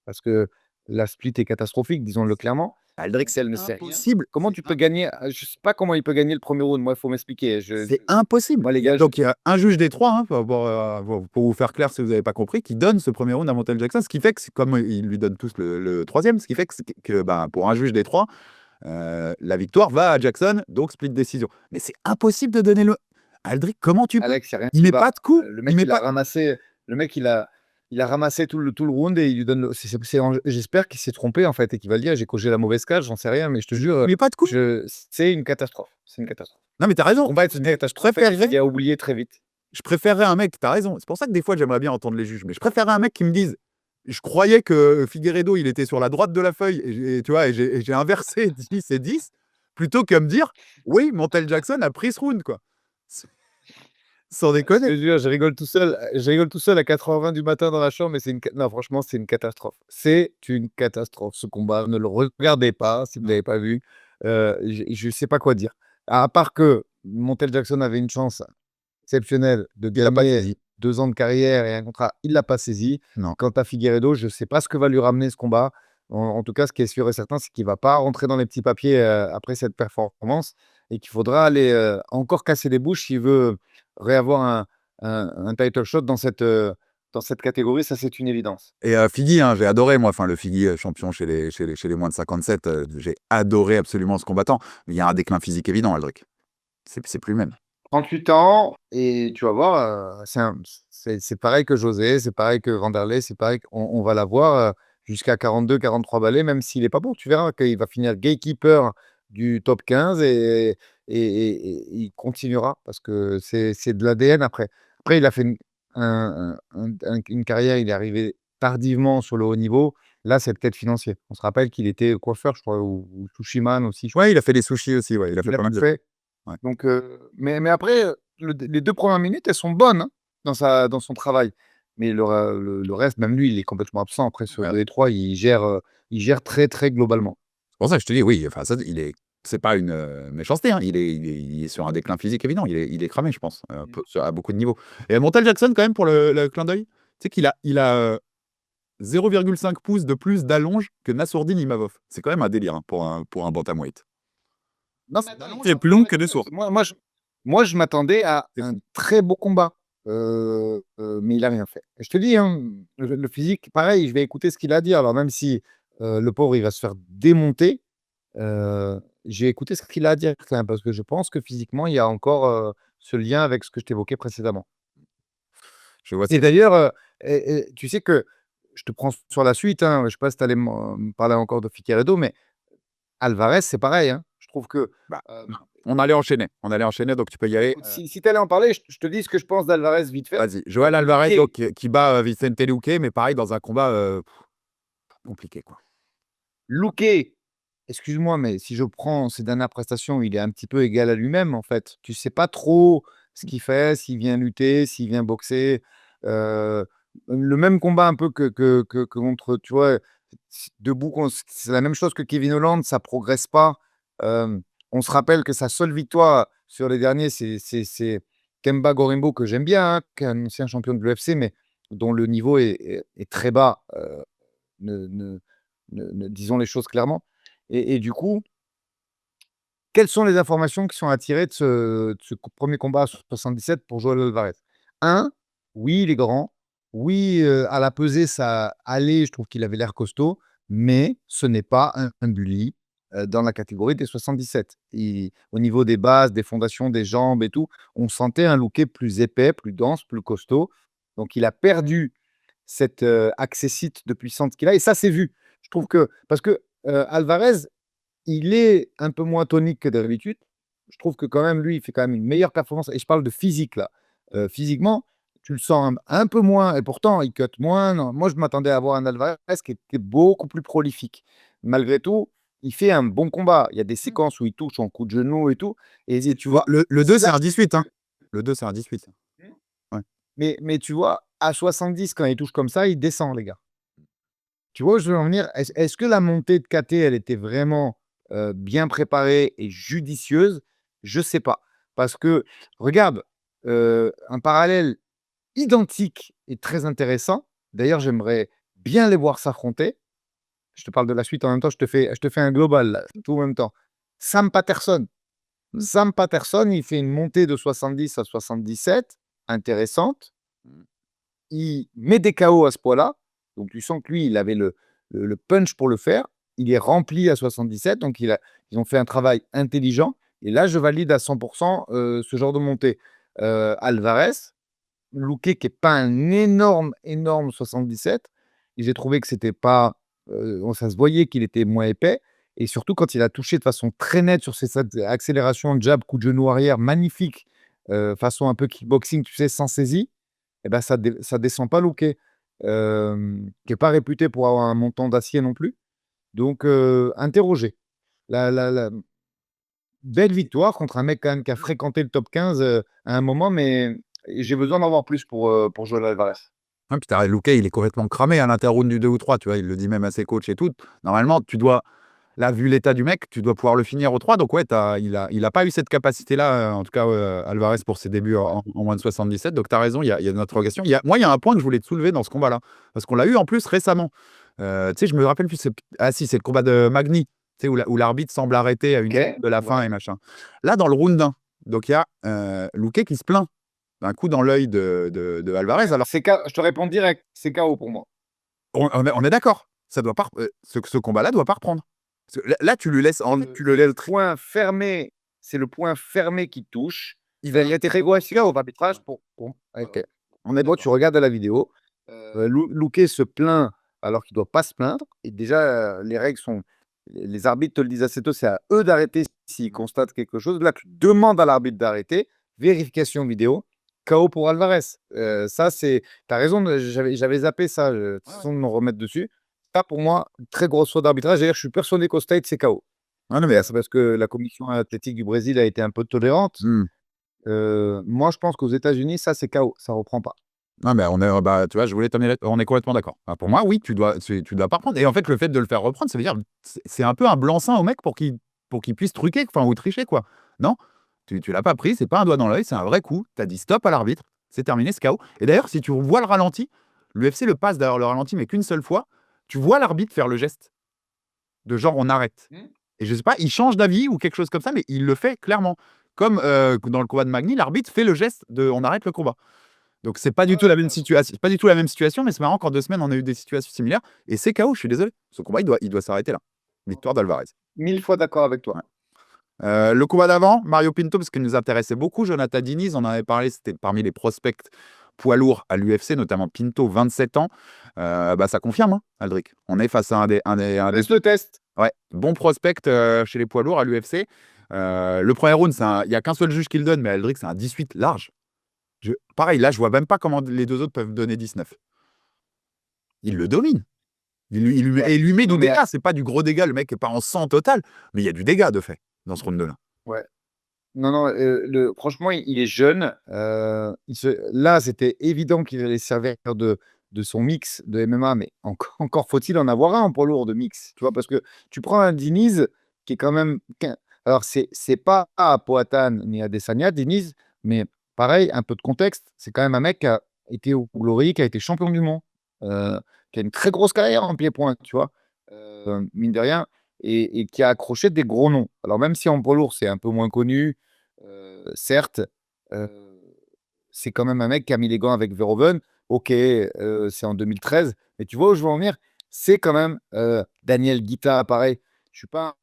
Parce que la split est catastrophique, disons-le clairement. Aldric, Si elle c'est ne sait rien, impossible. comment tu peux gagner? Je ne sais pas comment il peut gagner le premier round. Moi, il faut m'expliquer. C'est impossible. Moi, les gars, Donc, il y a un juge des trois, hein, pour vous faire clair si vous n'avez pas compris, qui donne ce premier round à Montel Jackson. Ce qui fait que, comme ils lui donnent tous le troisième, ce qui fait que ben, pour un juge des trois, la victoire va à Jackson, donc split décision. Mais c'est impossible de donner le. Aldric, comment tu peux? Alex, il n'y a rien Il qui met va. pas de coup. Le Il mec, met il a pas. ramassé. Le mec, il a ramassé tout le round et il lui donne. J'espère qu'il s'est trompé en fait et qu'il va le dire. J'ai coché la mauvaise cage, j'en sais rien, mais je te jure, Il met pas de coup. c'est une catastrophe. C'est une catastrophe. Non, mais t'as Ce raison. combat est une catastrophe. préférerais- Il a oublié très vite. Je préférerais un mec, t'as raison. C'est pour ça que des fois, j'aimerais bien entendre les juges. Mais je préférerais un mec qui me dise je croyais que Figueiredo, il était sur la droite de la feuille, tu vois, et j'ai inversé 10 et 10, plutôt que me dire oui, Montel Jackson a pris ce round, quoi. Sans Je te déconner. jure, je rigole tout seul à 4h20 du matin dans la chambre, mais c'est une ca non, franchement, c'est une catastrophe. C'est une catastrophe, ce combat. Ne le regardez pas si vous Non. l'avez pas vu. Je sais pas quoi dire. À part que Montel Jackson avait une chance exceptionnelle de Il a pas gagner saisi. 2 ans de carrière et un contrat, il l'a pas saisi. Non. Quant à Figueiredo, je sais pas ce que va lui ramener ce combat. En tout cas, ce qui est sûr et certain, c'est qu'il va pas rentrer dans les petits papiers, après cette performance et qu'il faudra aller, encore casser les bouches s'il veut réavoir un title shot dans cette catégorie, ça, c'est une évidence. Et Figgy, hein, j'ai adoré moi, enfin le Figgy, champion chez les moins de 57, j'ai adoré absolument ce combattant. Mais il y a un déclin physique évident, Aldric. C'est plus le même. 38 ans et tu vas voir, c'est pareil que José, c'est pareil que Vanderlei, c'est pareil qu'on va l'avoir, jusqu'à 42-43 balais, même s'il est pas bon. Tu verras qu'il va finir gatekeeper du top 15 et il continuera parce que c'est de l'ADN après. Après, il a fait une carrière, il est arrivé tardivement sur le haut niveau. Là, c'est peut-être financier. On se rappelle qu'il était coiffeur, je crois, ou sushiman aussi, je crois. Ouais, il a fait des sushis aussi, ouais, il a fait Il a pas mal tout de fait. ouais. Donc, mais après, les 2 premières minutes, elles sont bonnes, hein, dans son travail. Mais le reste, même lui, il est complètement absent. Après, sur Ouais. 2 et 3, il gère très, très globalement. C'est pour ça que je te dis, oui, enfin ça, c'est pas une, méchanceté, hein, il est sur un déclin physique évident, il est cramé, je pense, Mmh. peu à beaucoup de niveaux. Et Montel Jackson quand même pour le clin d'œil, tu sais qu'il a 0,5 pouces de plus d'allonge que Nassourdine Imavov. C'est quand même un délire, hein, pour un bantamweight. Non, mais attends, Il est plus long que des sourds. moi, je m'attendais à C'est un fou. très beau combat, mais il a rien fait. Et je te dis, hein, le physique, pareil, je vais écouter ce qu'il a à dire. Alors même si, le pauvre, il va se faire démonter, j'ai écouté ce qu'il a à dire quand même, parce que je pense que physiquement, il y a encore, ce lien avec ce que je t'évoquais précédemment. Je vois Et d'ailleurs, tu sais que je te prends sur la suite, hein, je sais pas si tu allais me parler encore de Figueiredo, mais Alvarez, c'est pareil, hein. Je trouve que, bah, hem, on allait enchaîner, donc tu peux y aller. écoute, si tu allais en parler, je te dis ce que je pense d'Alvarez vite fait. Vas-y. Joel Alvarez, Et donc qui bat, Vicente Luque, mais pareil dans un combat, compliqué, quoi. Luque, excuse-moi, mais si je prends ses dernières prestations, il est un petit peu égal à lui-même, en fait. Tu sais pas trop ce qu'il fait, s'il vient lutter, s'il vient boxer. Le même combat un peu que contre, tu vois, debout, c'est la même chose que Kevin Holland, ça progresse pas. On se rappelle que sa seule victoire sur les derniers, c'est Kemba Gorimbo, que j'aime bien, hein, qui est un ancien champion de l'UFC, mais dont le niveau est très bas. Ne ne disons les choses clairement et du coup, quelles sont les informations qui sont à tirer de ce 1er combat à 77 pour Joel Alvarez? 1, oui, il est grand. Oui, à la pesée, ça allait, je trouve qu'il avait l'air costaud, mais ce n'est pas un bully, dans la catégorie des 77. Au niveau des bases, des fondations, des jambes et tout, on sentait un looké plus épais, plus dense, plus costaud. Donc il a perdu cette, accessite de puissance qu'il a et ça s'est vu. Je trouve que parce que, Alvarez, il est un peu moins tonique que d'habitude. Je trouve que quand même, lui, il fait quand même une meilleure performance et je parle de physique là. Physiquement, tu le sens un peu moins et pourtant il cut moins. Non, moi, je m'attendais à avoir un Alvarez qui était beaucoup plus prolifique. Malgré tout, il fait un bon combat. Il y a des séquences où il touche en coup de genou et tout et tu vois? Le 2, c'est Là un 18, hein. Le 2, c'est un 18. Ouais. mais tu vois, à 70 quand il touche comme ça, il descend les gars. Tu vois où je veux en venir? Est-ce que la montée de KT, elle était vraiment, bien préparée et judicieuse? Je sais pas. Parce que regarde, un parallèle identique et très intéressant. D'ailleurs, j'aimerais bien les voir s'affronter. Je te parle de la suite en même temps, je te fais un global là, tout en même temps. Sam Patterson. Sam Patterson, il fait une montée de 70 à 77, intéressante. Il met des KO à ce poids-là, donc tu sens que lui, il avait le punch pour le faire. Il est rempli à 77, donc ils ont fait un travail intelligent et là, je valide à 100 ce genre de montée. Alvarez, Luque qui est pas un énorme, énorme 77 et j'ai trouvé que c'était pas, ça se voyait qu'il était moins épais et surtout quand il a touché de façon très nette sur cette accélération, jab, coup de genou arrière magnifique, façon un peu kickboxing, tu sais, sans saisie et ben ça descend pas Louquet, qui est pas réputé pour avoir un montant d'acier non plus. Donc, interrogé. La belle victoire contre un mec quand même qui a fréquenté le top 15, à un moment, mais Et j'ai besoin d'en voir plus pour Joël Alvarez. Ouais, puis tu Luque, il est complètement cramé à l'interround du 2 ou 3, tu vois? Il le dit même à ses coachs et tout. Normalement, tu dois là, vu l'état du mec, tu dois pouvoir le finir au 3. Donc ouais, il a pas eu cette capacité-là, en tout cas, Alvarez pour ses débuts en moins de 77. Donc tu as raison, il y a une interrogation. Moi, il y a un point que je voulais te soulever dans ce combat-là, parce qu'on l'a eu en plus récemment. Tu sais, je me rappelle plus, si, c'est le combat de Magny, tu sais, où l'arbitre semble arrêter à une OK, minute de la fin ouais. et machin. Là, dans le round 1, donc il y a Luque qui se plaint d'un coup dans l'œil de Alvarez. Alors, C'est K je te réponds direct, c'est KO pour moi. on est d'accord, ça doit pas, ce combat-là doit pas reprendre. Parce que là, tu lui laisses, tu le laisses. Point fermé, c'est le point fermé qui touche. Il va y être négocié au arbitrage pour OK. On est bon, tu regardes la vidéo, Luque se plaint alors qu'il doit pas se plaindre et déjà, les règles sont les arbitres te le disent assez tôt, c'est à eux d'arrêter s'ils constatent quelque chose. Là, tu demandes à l'arbitre d'arrêter, vérification vidéo, KO pour Alvarez. Ça, c'est tu as raison, j'avais zappé ça, de toute façon de me remettre dessus. Ça, pour moi, très grosse faute d'arbitrage. D'ailleurs, je suis persuadé qu'au States, c'est KO. Ah non, mais C'est parce que la commission athlétique du Brésil a été un peu tolérante. mmh. Moi, je pense qu'aux États-Unis, ça, c'est KO, ça reprend pas. Non, mais bah, tu vois, je voulais t'amener là, on est complètement d'accord. Bah, pour moi, oui, tu dois pas reprendre. Et en fait, le fait de le faire reprendre, ça veut dire, c'est un peu un blanc-seing au mec pour qu'il puisse truquer, enfin, ou tricher, quoi. Non, tu l'as pas pris, c'est pas un doigt dans l'œil, c'est un vrai coup. Tu as dit stop à l'arbitre, c'est terminé, c'est KO. Et d'ailleurs, si tu vois le ralenti, l'UFC le passe d'ailleurs le ralenti, mais qu'une seule fois, tu vois l'arbitre faire le geste de genre on arrête. Mmh. Et je sais pas, il change d'avis ou quelque chose comme ça, mais il le fait clairement. Comme dans le combat de Magny, l'arbitre fait le geste de on arrête le combat. Donc c'est pas du tout la même situation, c'est pas du tout la même situation, mais c'est marrant qu'en 2 semaines, on a eu des situations similaires et c'est KO, je suis désolé. Ce combat, il doit s'arrêter là. Victoire d'Alvarez. 1000 fois d'accord avec toi. Ouais. Le combat d'avant, Mario Pinto, parce qu'il nous intéressait beaucoup, Jonathan Diniz, on en avait parlé, c'était parmi les prospects poids lourds à l'UFC, notamment Pinto, 27 ans. Bah, ça confirme, hein, Aldric. On est face à un des Laisse le test. ouais, bon prospect chez les poids lourds à l'UFC. Le premier round, il n'y a qu'un seul juge qui le donne, mais Aldric, c'est un 18 large. Pareil, là, je vois même pas comment les deux autres peuvent donner 19. Il le domine. Et il lui met Non, du mais dégât. C'est pas du gros dégât. Le mec est pas en 100 total, mais il y a du dégât de fait dans ce round-là. ouais. Non, non, franchement, il est jeune. Là, c'était évident qu'il allait se servir de son mix de MMA, mais encore faut-il en avoir un en poids lourd de mix. Tu vois, parce que tu prends un Diniz qui est quand même. Alors, c'est pas à Poatan ni à Adesanya, Diniz, mais pareil, un peu de contexte. C'est quand même un mec qui a été au Glory, qui a été champion du monde, qui a une très grosse carrière en pied-point, tu vois, mine de rien, et qui a accroché des gros noms. Alors, même si en poids lourd, c'est un peu moins connu, certes, heu, c'est quand même un mec qui a mis les gants avec Verhoeven. OK, c'est en 2013, mais tu vois où je veux en venir? C'est quand même, Daniel Guita, pareil. Je suis pas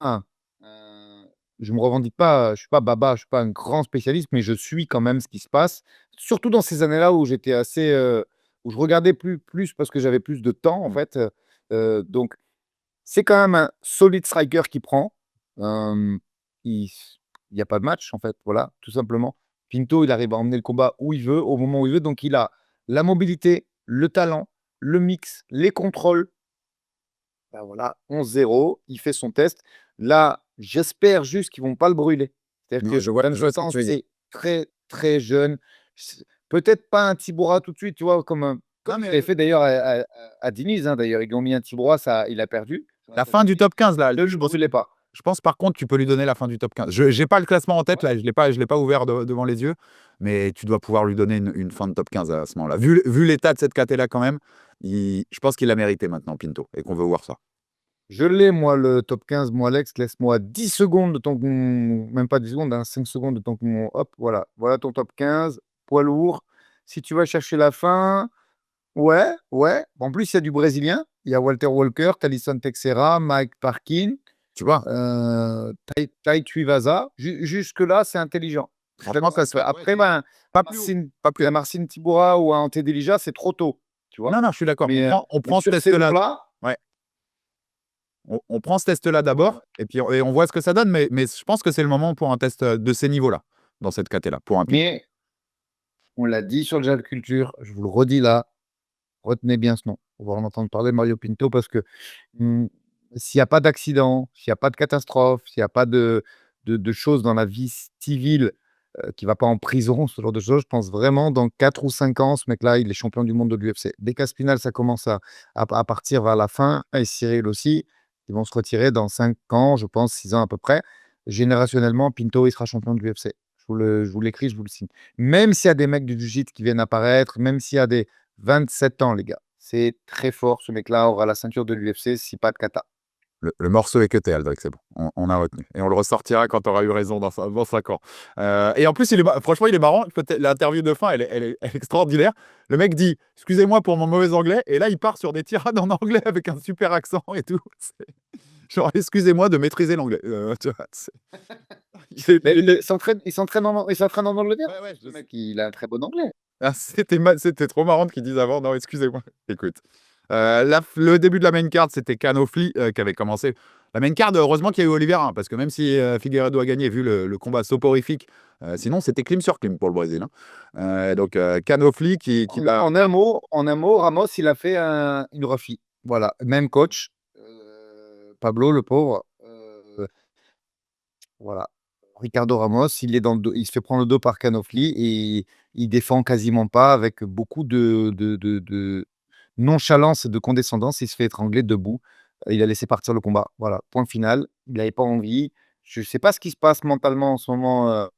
je me revendique pas, je suis pas Baba, je suis pas un grand spécialiste, mais je suis quand même ce qui se passe. Surtout dans ces années-là où j'étais assez, où je regardais plus parce que j'avais plus de temps, en Mmh. fait, donc c'est quand même un solide striker qui prend. Hem, il il y a pas de match, en fait, voilà, tout simplement. Pinto, il arrive à emmener le combat où il veut, au moment où il veut, donc il a la mobilité, le talent, le mix, les contrôles. Bah, voilà, 11-0, il fait son test. Là, j'espère juste qu'ils vont pas le brûler. C'est-à-dire Non, que je vois ce que tu veux dire. c'est très, très jeune. Peut-être pas un Tibora tout de suite, tu vois? Non, Comme il mais avait fait d'ailleurs à Diniz, hein, d'ailleurs. Ils lui ont mis un Tibora, ça il a perdu. la fin du top 15, là, Ne le brûlez pas. je pense par contre, tu peux lui donner la fin du top 15. Je j'ai pas le classement en tête, Ouais. là, je l'ai pas ouvert devant les yeux, mais tu dois pouvoir lui donner une fin de top 15 à ce moment-là. Vu l'état de cette caté-là quand même, je pense qu'il l'a mérité maintenant, Pinto, et qu'on veut voir ça. Je l'ai, moi, le top 15. Moi, Alex, laisse-moi 10 secondes de temps même pas 10 secondes, hein, 5 secondes de temps que hop, voilà. Voilà ton top 15, poids lourd. Si tu vas chercher la fin, ouais, ouais. En plus, il y a du Brésilien. Il y a Walter Walker, Talisson Texera, Mike Parkin, Tu vois? Tai Tuivasa. Jusque-là, c'est intelligent. Franchement, ça se fait. Ouais, Après, ben, pas plus haut, pas plus haut. un Marcin Tibura ou un Ante Delija, c'est trop tôt, tu vois. Non, non, je suis d'accord. Mais, On prend ce sur ces test-là. noms-là, Ouais. On prend ce test-là d'abord, et puis on voit ce que ça donne, mais je pense que c'est le moment pour un test de ces niveaux-là, dans cette caté-là, pour un Pinto. mais on l'a dit sur le Jal Culture, je vous le redis là, retenez bien ce nom. On va en entendre parler, Mario Pinto, parce que mmh, s'il n'y a pas d'accident, s'il n'y a pas de catastrophe, s'il n'y a pas de choses dans la vie civile qui va pas en prison, ce genre de choses. Je pense vraiment dans 4 ou 5 ans, ce mec-là, il est champion du monde de l'UFC. Dès qu'Aspinal, ça commence à partir vers la fin, et Cyril aussi, ils vont se retirer dans 5 ans, je pense, 6 ans à peu près. Générationnellement, Pinto, il sera champion de l'UFC. Je vous l'écris, je vous le signe. Même s'il y a des mecs du Jiu-Jitsu qui viennent apparaître, même s'il y a des 27 ans, les gars. C'est très fort, ce mec-là aura la ceinture de l'UFC, si pas de kata. Le morceau est cuté, Aldric, c'est bon. On a retenu. Et on le ressortira quand tu auras eu raison dans 5 ans. Et en plus, franchement, il est marrant. L'interview de fin, elle est extraordinaire. Le mec dit excusez-moi pour mon mauvais anglais. Et là, il part sur des tirades en anglais avec un super accent et tout. Genre, excusez-moi de maîtriser l'anglais. Tu vois, Mais il s'entraîne en Angleterre. Ouais, ouais, Le mec, il a un très bon anglais. Ah, c'était trop marrant qu'ils disent avant. Non, excusez-moi. Écoute. Le début de la main card, c'était Canofli qui avait commencé. La main card, heureusement qu'il y a eu Oliveira, hein, parce que même si Figueiredo a gagné, vu le combat soporifique, sinon c'était clim sur clim pour le Brésil, hein. Donc Canofli qui l'a. En un mot, Ramos, il a fait une refie. Voilà, même coach. Pablo, le pauvre. Voilà. Ricardo Ramos, il est dans le dos, il se fait prendre le dos par Canofli et il défend quasiment pas avec beaucoup de nonchalance et de condescendance. Il se fait étrangler debout. Il a laissé partir le combat. Voilà, point final. Il n'avait pas envie. Je ne sais pas ce qui se passe mentalement en ce moment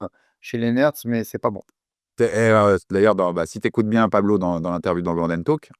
chez les Nerds, mais c'est pas bon. D'ailleurs, si tu écoutes bien Pablo dans l'interview dans Golden Talk,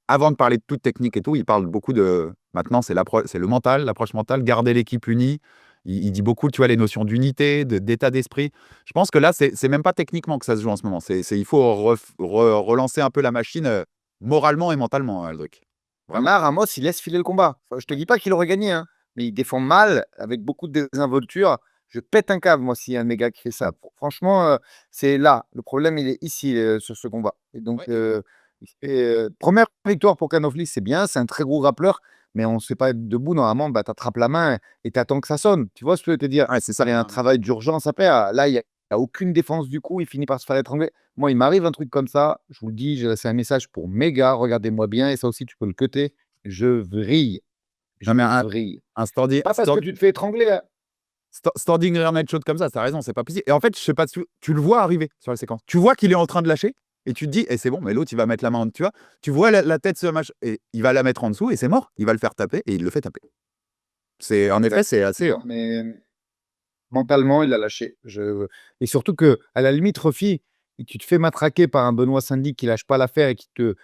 avant de parler de toute technique et tout, il parle beaucoup de. Maintenant, c'est le mental, l'approche mentale, garder l'équipe unie. Il dit beaucoup, tu vois, les notions d'unité, d'état d'esprit. Je pense que là, c'est même pas techniquement que ça se joue en ce moment. Il faut relancer un peu la machine moralement et mentalement, Aldric. Vraiment. Là, Ramos, il laisse filer le combat. Enfin, je te dis pas qu'il aurait gagné, hein, mais il défend mal, avec beaucoup de désinvolture. Je pète un câble, moi, s'il y a un méga qui fait ça. Franchement, c'est là. Le problème, il est ici, sur ce combat. Et donc, Ouais. première victoire pour Canofli, c'est bien. C'est un très gros rappeleur, mais on ne se fait pas être debout. Normalement, bah, tu attrapes la main et tu attends que ça sonne. Tu vois ce que je veux te dire? Ouais, c'est ça. Il y a un travail d'urgence à faire. Là, il n'y a aucune défense du coup. Il finit par se faire étrangler. Moi, il m'arrive un truc comme ça, je vous le dis, j'ai laissé un message pour mes gars, regardez-moi bien, et ça aussi, tu peux le cutter. Je vrille. Non, Je mais vrille. standing, Pas parce que tu te fais étrangler, hein. standing rear naked shot comme ça, t'as raison, c'est pas possible. Et en fait, je sais pas, tu le vois arriver sur la séquence. Tu vois qu'il est en train de lâcher et tu te dis, et c'est bon, mais l'autre, il va mettre la main, tu vois. Tu vois la tête se machin et il va la mettre en dessous et c'est mort. Il va le faire taper et il le fait taper. En effet, c'est assez. Exactement, mais mentalement, il a lâché. Et surtout que, à la limite, Rofi, tu te fais matraquer par un Benoît Saint-Denis qui lâche pas l'affaire et qui te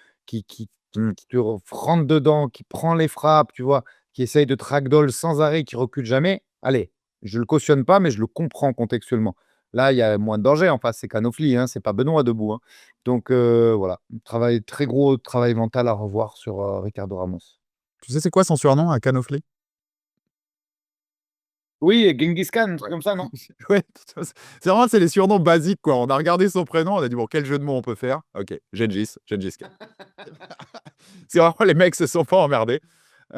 rentre dedans, qui prend les frappes, tu vois, qui essaye de trackdoll sans arrêt, qui recule jamais. Allez, je le cautionne pas, mais je le comprends contextuellement. Là, il y a moins de danger en face, c'est Canofli, hein, c'est pas Benoît debout, hein. Donc voilà, très gros travail mental à revoir sur Ricardo Ramos. Tu sais, c'est quoi son surnom à Canofli? Oui, et Genghis Khan, un truc comme ça, non? Ouais, c'est vraiment, c'est les surnoms basiques, quoi. On a regardé son prénom, on a dit, bon, quel jeu de mots on peut faire? Ok, Gengis Khan. C'est vraiment, les mecs se sont pas emmerdés.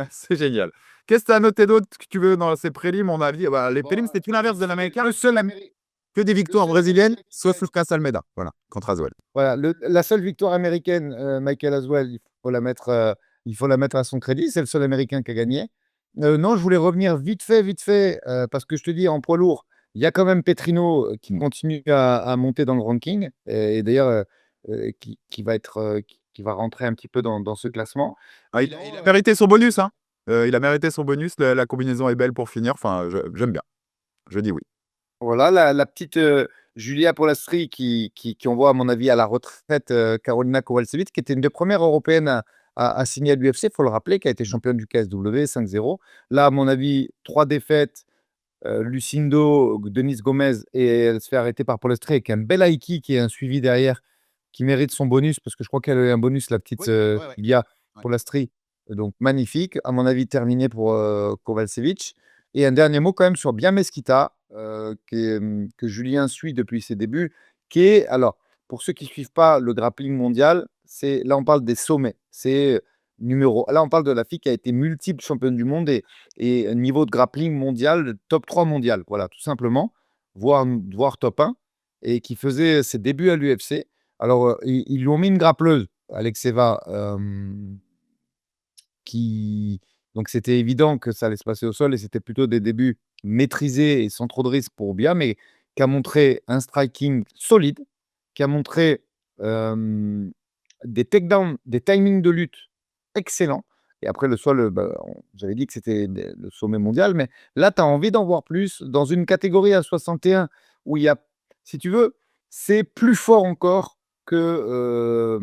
C'est génial. Qu'est-ce que tu as noté d'autre que tu veux dans ces prélims? On a dit, les prélims, c'était tout l'inverse de l'américain. Que des victoires brésiliennes, sauf Lucas Almeida. Voilà, contre Aswell. Voilà, la seule victoire américaine, Michael Aswell, il faut la mettre à son crédit. C'est le seul Américain qui a gagné. Non, je voulais revenir vite fait, parce que je te dis, en poids lourd, il y a quand même Petrino qui continue à monter dans le ranking, et d'ailleurs, qui va rentrer un petit peu dans ce classement. Ah, il a mérité son bonus, hein. Il a mérité son bonus. La combinaison est belle pour finir. Enfin, j'aime bien. Je dis oui. Voilà, la petite Julia Polastri qui envoie, à mon avis, à la retraite Karolina Kowalkiewicz, qui était une des premières européennes à signer à l'UFC, il faut le rappeler, qui a été championne du KSW 5-0. Là, à mon avis, 3 défaites, Lucindo, Denise Gomez, et elle se fait arrêter par Polastri avec un bel Aiki qui est un suivi derrière, qui mérite son bonus, parce que je crois qu'elle a eu un bonus, la petite Oui, ouais. Julia Ouais. Polastri. Donc magnifique, à mon avis, terminé pour Kowalkiewicz. Et un dernier mot quand même sur Bien Mesquita, que Julien suit depuis ses débuts, qui est, alors, pour ceux qui ne suivent pas le grappling mondial, là on parle des sommets, c'est là on parle de la fille qui a été multiple championne du monde et niveau de grappling mondial, top 3 mondial, voilà, tout simplement, voire top 1, et qui faisait ses débuts à l'UFC. Alors, ils lui ont mis une grappleuse, Alexeva, donc c'était évident que ça allait se passer au sol et c'était plutôt des débuts maîtrisés et sans trop de risques pour Bia, mais qui a montré un striking solide, qui a montré des takedowns, des timings de lutte excellents. Et après, le sol, j'avais dit que c'était le sommet mondial, mais là, tu as envie d'en voir plus dans une catégorie à 61 où il y a, si tu veux, c'est plus fort encore que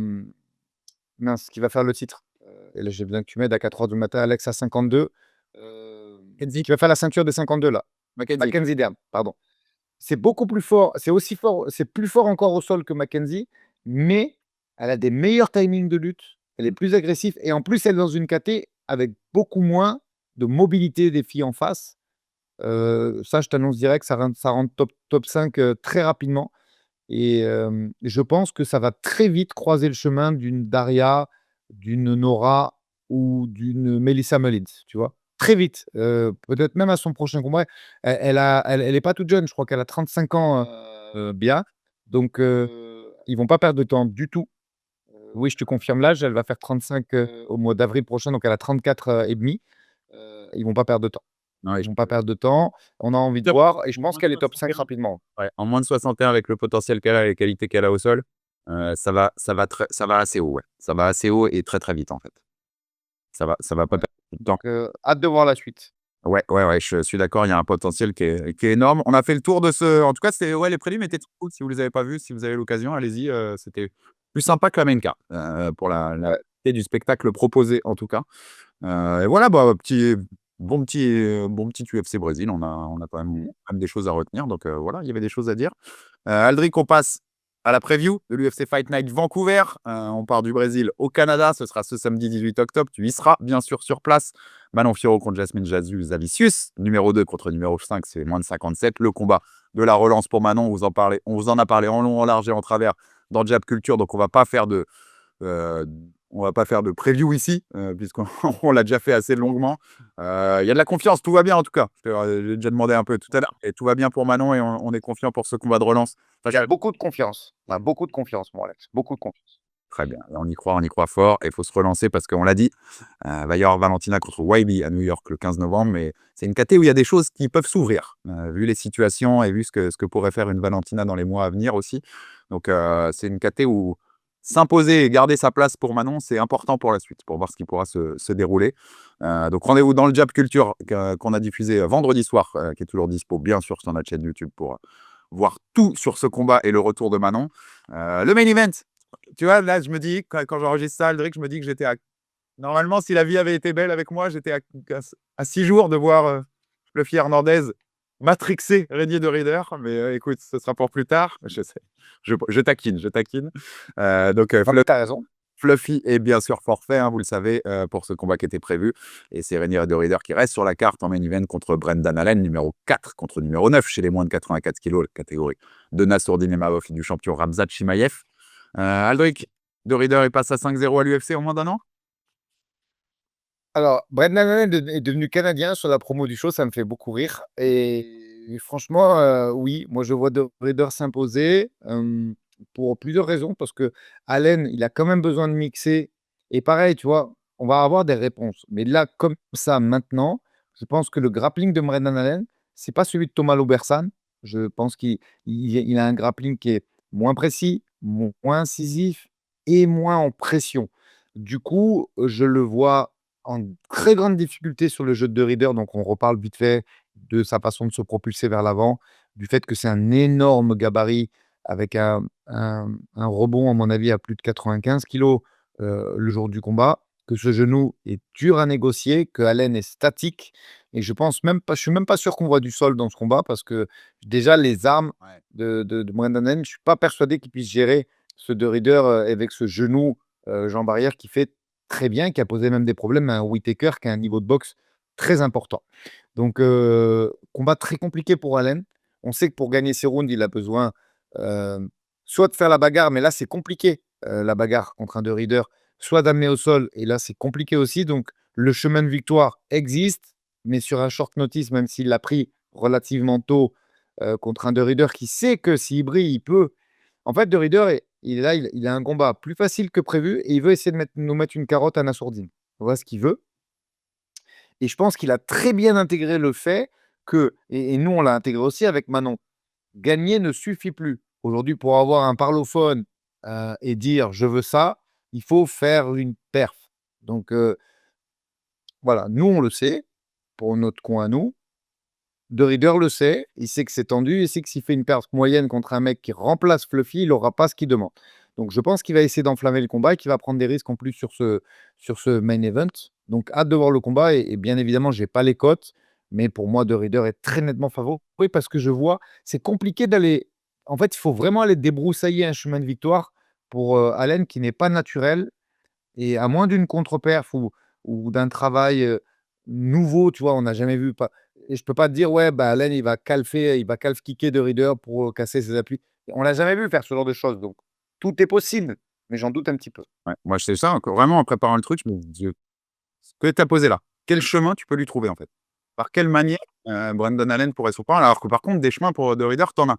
mince, qui va faire le titre. Et là, j'ai besoin que tu m'aides à 4 h du matin, Alex à 52. Kenzie, Qui va faire la ceinture des 52 là. Mackenzie. Mackenzie Dern, pardon. C'est beaucoup plus fort, c'est aussi fort, c'est plus fort encore au sol que Mackenzie, mais elle a des meilleurs timings de lutte, elle est plus agressive et en plus elle est dans une KT avec beaucoup moins de mobilité des filles en face. Ça, je t'annonce direct, ça rentre top 5 très rapidement. Et je pense que ça va très vite croiser le chemin d'une Daria, d'une Nora ou d'une Melissa Mullins, tu vois? Très vite, peut-être même à son prochain combat. Elle est pas toute jeune, je crois qu'elle a 35 ans, bien. Donc ils vont pas perdre de temps du tout. Oui, je te confirme l'âge, elle va faire 35, au mois d'avril prochain, donc elle a 34, et demi. Ils vont pas perdre de temps. Ouais, Ils vont pas perdre de temps. On a envie de top. voir et je En pense moins de qu'elle est top 5 61. rapidement. Ouais, en moins de 61 avec le potentiel qu'elle a et les qualités qu'elle a au sol, ça va assez haut, ouais. Ça va assez haut et très, très vite, en fait. Ça va pas Ouais. perdre de temps. Hâte de voir la suite. Ouais, ouais, ouais, je suis d'accord, il y a un potentiel qui est énorme. On a fait le tour de ce en tout cas, c'était ouais, les prélims étaient trop cool. Si vous les avez pas vus, si vous avez l'occasion, allez-y, c'était plus sympa que la main card, pour la Ouais. qualité du spectacle proposé, en tout cas. Et voilà, bah, bon petit UFC Brésil. On a quand même des choses à retenir, donc voilà, il y avait des choses à dire. Aldric, on passe à la preview de l'UFC Fight Night Vancouver. On part du Brésil au Canada. Ce sera ce samedi 18 octobre. Tu y seras, bien sûr, sur place. Manon Fiorot contre Jasmine Jasuz-Zavicius. Numéro 2 contre numéro 5, c'est moins de 57. Le combat de la relance pour Manon, on vous en a parlé en long, en large et en travers dans Jab Culture. Donc, euh, on va pas faire de preview ici, puisqu'on on l'a déjà fait assez longuement. Il y a de la confiance, tout va bien en tout cas. J'ai déjà demandé un peu tout à l'heure. Et tout va bien pour Manon et on est confiant pour ce combat de relance. Il y a beaucoup de confiance. On a beaucoup de confiance, mon Alex. Beaucoup de confiance. Très bien, on y croit fort et il faut se relancer parce qu'on l'a dit, va y avoir Valentina contre Wiley à New York le 15 novembre, mais c'est une KT où il y a des choses qui peuvent s'ouvrir, vu les situations et vu ce que pourrait faire une Valentina dans les mois à venir aussi. Donc c'est une KT où s'imposer et garder sa place pour Manon, c'est important pour la suite, pour voir ce qui pourra se dérouler. Donc rendez-vous dans le Jab Culture qu'on a diffusé vendredi soir, qui est toujours dispo bien sûr sur notre chaîne YouTube pour voir tout sur ce combat et le retour de Manon. Le main event, tu vois, là, je me dis, quand j'enregistre ça, Aldric, je me dis que j'étais à. Normalement, si la vie avait été belle avec moi, j'étais à 6 jours de voir Fluffy Hernandez matrixer Renier de Rider. Mais écoute, ce sera pour plus tard. Je sais. Je taquine, je taquine. Donc, Non, mais t'as raison. Fluffy est bien sûr forfait, hein, vous le savez, pour ce combat qui était prévu. Et c'est Renier de Rider qui reste sur la carte en main event contre Brendan Allen, numéro 4 contre numéro 9 chez les moins de 84 kilos, la catégorie de Nassourdine Imavov et du champion Ramzat Chimaev. Aldric, De Rieder, il passe à 5-0 à l'UFC en moins d'un an. Alors, Brendan Allen est devenu canadien sur la promo du show, ça me fait beaucoup rire. Et franchement, oui, moi je vois De Rieder s'imposer pour plusieurs raisons. Parce que Allen, il a quand même besoin de mixer. Et pareil, tu vois, on va avoir des réponses. Mais là, comme ça, maintenant, je pense que le grappling de Brendan Allen, c'est pas celui de Thomas Lobersan. Je pense qu'il a un grappling qui est moins précis, moins incisif et moins en pression. Du coup, je le vois en très grande difficulté sur le jeu de Rieder, donc on reparle vite fait de sa façon de se propulser vers l'avant, du fait que c'est un énorme gabarit avec un rebond, à mon avis, à plus de 95 kilos le jour du combat, que ce genou est dur à négocier, que Allen est statique. Et je suis même pas sûr qu'on voit du sol dans ce combat parce que déjà les armes Ouais. de Brendan Allen, je suis pas persuadé qu'il puisse gérer ce de Rieder avec ce genou Jean Barrière qui fait très bien, qui a posé même des problèmes à un Whittaker qui a un niveau de boxe très important. Donc, combat très compliqué pour Allen. On sait que pour gagner ses rounds, il a besoin soit de faire la bagarre, mais là, c'est compliqué, la bagarre contre un de Rieder, soit d'amener au sol, et là, c'est compliqué aussi. Donc, le chemin de victoire existe, mais sur un short notice, même s'il l'a pris relativement tôt contre un de Rieder qui sait que s'il brille, il peut. En fait, de Rieder, il est là, il a un combat plus facile que prévu et il veut essayer de nous mettre une carotte à Nassourdine. Voilà ce qu'il veut. Et je pense qu'il a très bien intégré le fait que, et nous on l'a intégré aussi avec Manon, gagner ne suffit plus. Aujourd'hui, pour avoir un parlophone et dire je veux ça, il faut faire une perf. Donc voilà, nous on le sait, pour notre coin à nous. De Reader le sait, il sait que c'est tendu, il sait que s'il fait une perte moyenne contre un mec qui remplace Fluffy, il n'aura pas ce qu'il demande. Donc je pense qu'il va essayer d'enflammer le combat et qu'il va prendre des risques en plus sur ce main event. Donc hâte de voir le combat et bien évidemment, j'ai pas les cotes, mais pour moi, De Reader est très nettement favori parce que je vois, c'est compliqué d'aller. En fait, il faut vraiment aller débroussailler un chemin de victoire pour Allen qui n'est pas naturel et à moins d'une contre-perf ou d'un travail nouveau, tu vois, on n'a jamais vu. Pas... Et je peux pas te dire, ouais, bah, Allen, il va calf-kicker de Reader pour casser ses appuis. On l'a jamais vu faire ce genre de choses. Donc, tout est possible, mais j'en doute un petit peu. Ouais, moi, je sais ça, vraiment en préparant le truc, je me dis: «Ce que tu as posé là, quel chemin tu peux lui trouver, en fait? Par quelle manière, Brandon Allen pourrait se reprendre?» Alors que par contre, des chemins pour de Reader, tu en as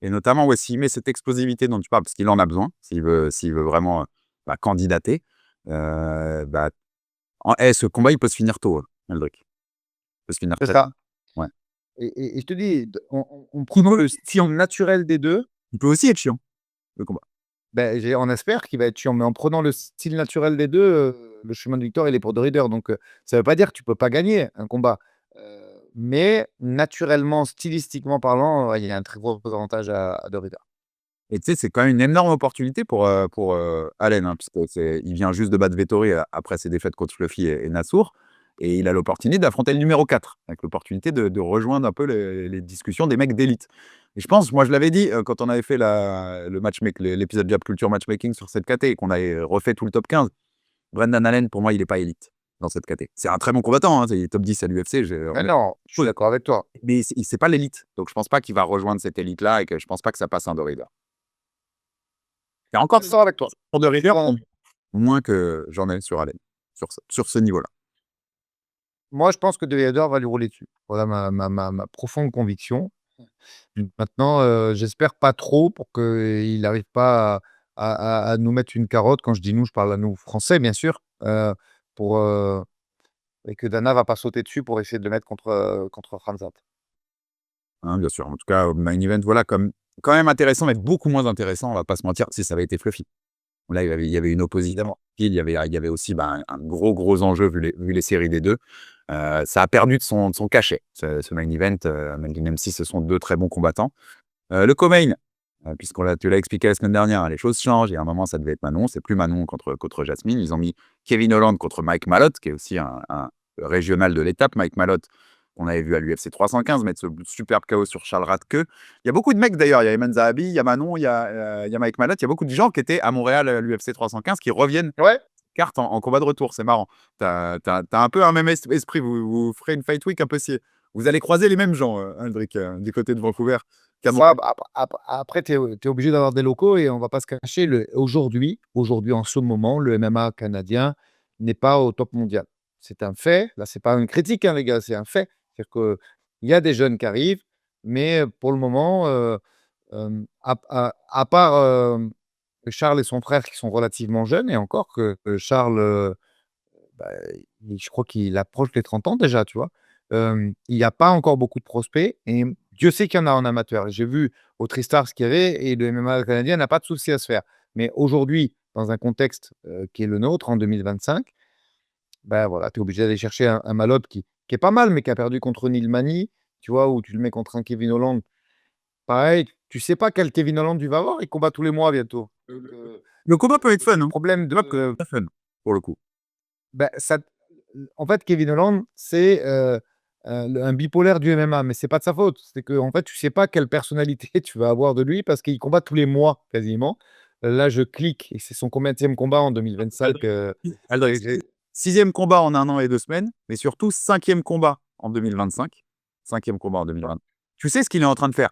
et notamment, ouais, s'il met cette explosivité dont tu parles, parce qu'il en a besoin, s'il veut vraiment, bah, candidater, bah, ce combat, il peut se finir tôt, Aldric. Il peut se finir C'est très ça. ouais. Et je te dis, on prenant le style naturel des deux, Il peut aussi être chiant, le combat. ben, on espère qu'il va être chiant, mais en prenant le style naturel des deux, le chemin de victoire, il est pour De Reader. Donc, ça ne veut pas dire que tu peux pas gagner un combat. Mais naturellement, stylistiquement parlant, ouais, il y a un très gros avantage à De Reader. Et tu sais, c'est quand même une énorme opportunité pour, Allen, hein, parce que il vient juste de battre Vettori, après ses défaites contre Fluffy et Nassour et il a l'opportunité d'affronter le numéro 4, avec l'opportunité de rejoindre un peu les discussions des mecs d'élite. Et je pense, moi je l'avais dit, quand on avait fait l'épisode Jab Culture Matchmaking sur cette KT et qu'on avait refait tout le top 15, Brendan Allen, pour moi, il est pas élite dans cette KT. C'est un très bon combattant, hein, il est top 10 à l'UFC, Mais non, je suis d'accord avec toi. mais c'est pas l'élite. Donc je pense pas qu'il va rejoindre cette élite-là et que je pense pas que ça passe un Dorida. Et encore Je suis d'accord avec toi. pour de River, Bon, moins que j'en ai sur Allen, sur ce niveau-là. moi, je pense que De Reader va lui rouler dessus. Voilà ma profonde conviction. Maintenant, j'espère pas trop pour qu'il n'arrive pas à nous mettre une carotte. Quand je dis nous, je parle à nous Français, bien sûr, pour, et que Dana va pas sauter dessus pour essayer de le mettre contre Khamzat. Hein, bien sûr. En tout cas, main event, voilà, comme quand même intéressant, mais beaucoup moins intéressant, on va pas se mentir, si ça avait été Fluffy. Là, il y avait une opposition. Évidemment. Il y avait aussi, ben, un gros enjeu vu les séries des 2. Ça a perdu de son cachet, ce main event. Melvin MC, ce sont 2 très bons combattants. Le co-main, tu l'as expliqué la semaine dernière, hein, les choses changent. Il y a un moment, ça devait être Manon, c'est plus Manon contre Jasmine. Ils ont mis Kevin Holland contre Mike Malott, qui est aussi un régional de l'étape. Mike Malott, qu'on avait vu à l'UFC 315 mettre ce superbe KO sur Charles Radke. Il y a beaucoup de mecs d'ailleurs, il y a Eman Zahabi, il y a Manon, il y a Mike Malott, il y a beaucoup de gens qui étaient à Montréal à l'UFC 315 qui reviennent Ouais, carte en combat de retour, c'est marrant. T'as un peu un même esprit, vous ferez une fight week un peu si... Vous allez croiser les mêmes gens, Aldric, du côté de Vancouver. ça, après, tu es obligé d'avoir des locaux et on va pas se cacher. Aujourd'hui, en ce moment, le MMA canadien n'est pas au top mondial. C'est un fait. Là, c'est pas une critique, hein, les gars, c'est un fait. C'est-à-dire qu'il y a des jeunes qui arrivent, mais pour le moment, à part Charles et son frère qui sont relativement jeunes, et encore que Charles, bah, je crois qu'il approche les 30 ans déjà, tu vois? Il y a pas encore beaucoup de prospects et Dieu sait qu'il y en a en amateur. J'ai vu au Tristar ce qu'il y avait et le MMA canadien n'a pas de souci à se faire. Mais aujourd'hui, dans un contexte, qui est le nôtre en 2025, ben voilà, tu es obligé d'aller chercher un Malot qui est pas mal, mais qui a perdu contre Neil Magny, tu vois? Ou tu le mets contre un Kevin Holland. Pareil, tu sais pas quel Kevin Holland tu vas avoir, il combat tous les mois bientôt. Donc, Le combat peut être fun, le hein. problème Le combat peut de être très fun, pour le coup. bah, en fait, Kevin Holland, c'est, un bipolaire du MMA, mais c'est pas de sa faute. C'est que en fait, tu sais pas quelle personnalité tu vas avoir de lui parce qu'il combat tous les mois quasiment. Là, je clique et c'est son combienième combat en 2025, Aldric, j'ai 6e combat en 1 an et 2 semaines, mais surtout 5e combat en 2025. 5e combat en 2020. Tu sais ce qu'il est en train de faire.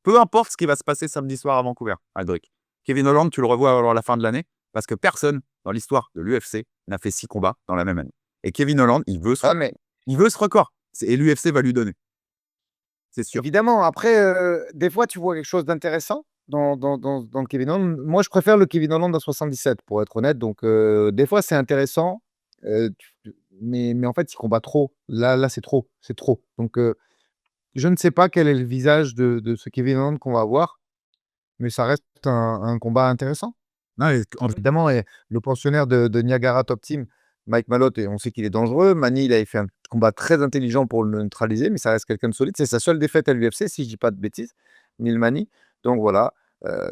Peu importe ce qui va se passer samedi soir à Vancouver, Aldric. Kevin Holland, tu le revois à la fin de l'année, parce que personne dans l'histoire de l'UFC n'a fait 6 combats dans la même année. Et Kevin Holland, ah mais il veut ce record. Et l'UFC va lui donner, c'est sûr. évidemment, après, des fois, tu vois quelque chose d'intéressant dans le Kevin Holland. Moi, je préfère le Kevin Holland à 77 pour être honnête, donc des fois, c'est intéressant, mais en fait, il combat trop. Là, c'est trop, donc je ne sais pas quel est le visage de ce Kevin Holland qu'on va voir, mais ça reste un combat intéressant. Non, et Évidemment, et le pensionnaire de Niagara Top Team, Mike Malott, et on sait qu'il est dangereux. Manny, il avait fait un combat très intelligent pour le neutraliser, mais ça reste quelqu'un de solide. C'est sa seule défaite à l'UFC, si je dis pas de bêtises, Neil Manny. Donc voilà,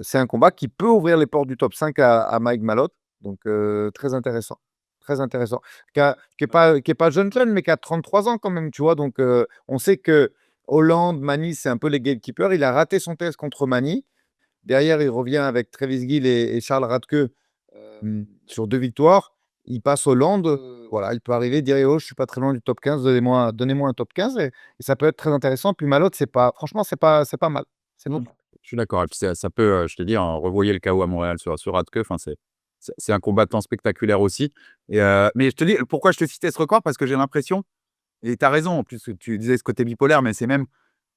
c'est un combat qui peut ouvrir les portes du top 5 à Mike Malott. Donc très intéressant. Très intéressant. Qui est pas jeune, jeune, mais qui a 33 ans quand même, tu vois. Donc on sait que Hollande, Manny, c'est un peu les gatekeepers. Il a raté son test contre Manny. Derrière, il revient avec Travis Gill et Charles Radke sur 2 victoires. Il passe Hollande, voilà, il peut arriver, dire: «Oh, je suis pas très loin du top 15, donnez-moi un top 15», et ça peut être très intéressant. Puis Malott, c'est pas franchement, c'est pas mal. C'est pas Mmh. mal. Je suis d'accord et puis ça peut, je te dis, hein, revoyez le KO à Montréal sur Radke, enfin c'est un combattant spectaculaire aussi mais je te dis pourquoi je te citais ce record parce que j'ai l'impression et tu as raison en plus, tu disais ce côté bipolaire, mais c'est même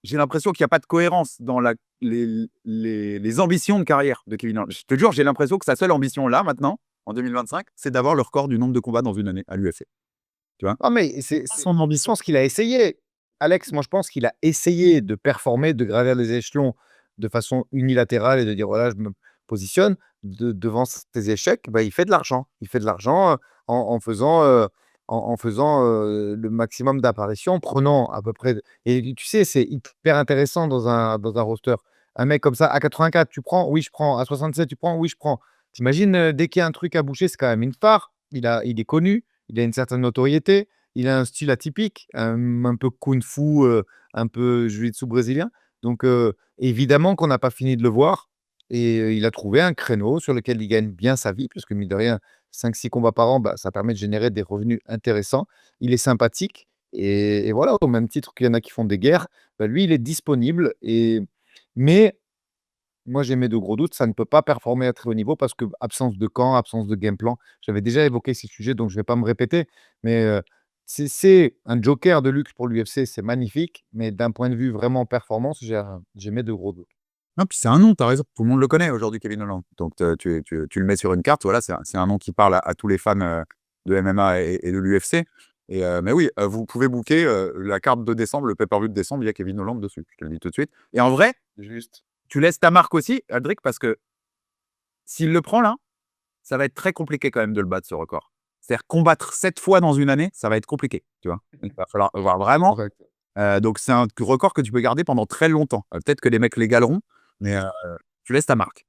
j'ai l'impression qu'il y a pas de cohérence dans les ambitions de carrière de Kevin Holland. Je te jure, j'ai l'impression que sa seule ambition là, maintenant, en 2025, c'est d'avoir le record du nombre de combats dans une année à l'UFC, tu vois? Non, mais Son je ambition. pense qu'il a essayé. Alex, moi, je pense qu'il a essayé de performer, de gravir les échelons de façon unilatérale et de dire: «Voilà, je me positionne». Devant ses échecs, bah, il fait de l'argent. Il fait de l'argent, en faisant, le maximum d'apparitions, prenant à peu près et tu sais, c'est hyper intéressant dans un roster. Un mec comme ça, à 84, tu prends? «Oui, je prends». À 67, tu prends? «Oui, je prends». Tu imagines, dès qu'il y a un truc à boucher, c'est quand même une star. Il est connu. Il a une certaine notoriété, il a un style atypique, un peu kung-fu, un peu jiu-jitsu brésilien. Donc, évidemment qu'on n'a pas fini de le voir, et il a trouvé un créneau sur lequel il gagne bien sa vie, puisque mine de rien, 5-6 combats par an, bah, ça permet de générer des revenus intéressants. Il est sympathique, et voilà, au même titre qu'il y en a qui font des guerres, bah, lui, il est disponible, mais moi, j'ai mes de gros doutes. Ça ne peut pas performer à très haut niveau parce que absence de camp, absence de game plan. J'avais déjà évoqué ces sujets, donc je ne vais pas me répéter. Mais c'est un joker de luxe pour l'UFC, c'est magnifique. Mais d'un point de vue vraiment performance, j'ai mes de gros doutes. Non, puis c'est un nom, tu as raison, tout le monde le connaît aujourd'hui, Kevin Holland. Donc tu le mets sur une carte, voilà, c'est un nom qui parle à tous les fans, de MMA et de l'UFC mais oui, vous pouvez booker, la carte de décembre, le pay-per-view de décembre, il y a Kevin Holland dessus, je te le dis tout de suite et en vrai, Juste. tu laisses ta marque aussi, Aldric, parce que s'il le prend là, ça va être très compliqué quand même de le battre ce record. C'est-à-dire combattre 7 fois dans une année, ça va être compliqué, tu vois? Il va falloir voir vraiment, Correct. donc c'est un record que tu peux garder pendant très longtemps. Peut-être que les mecs l'égaleront, mais tu laisses ta marque.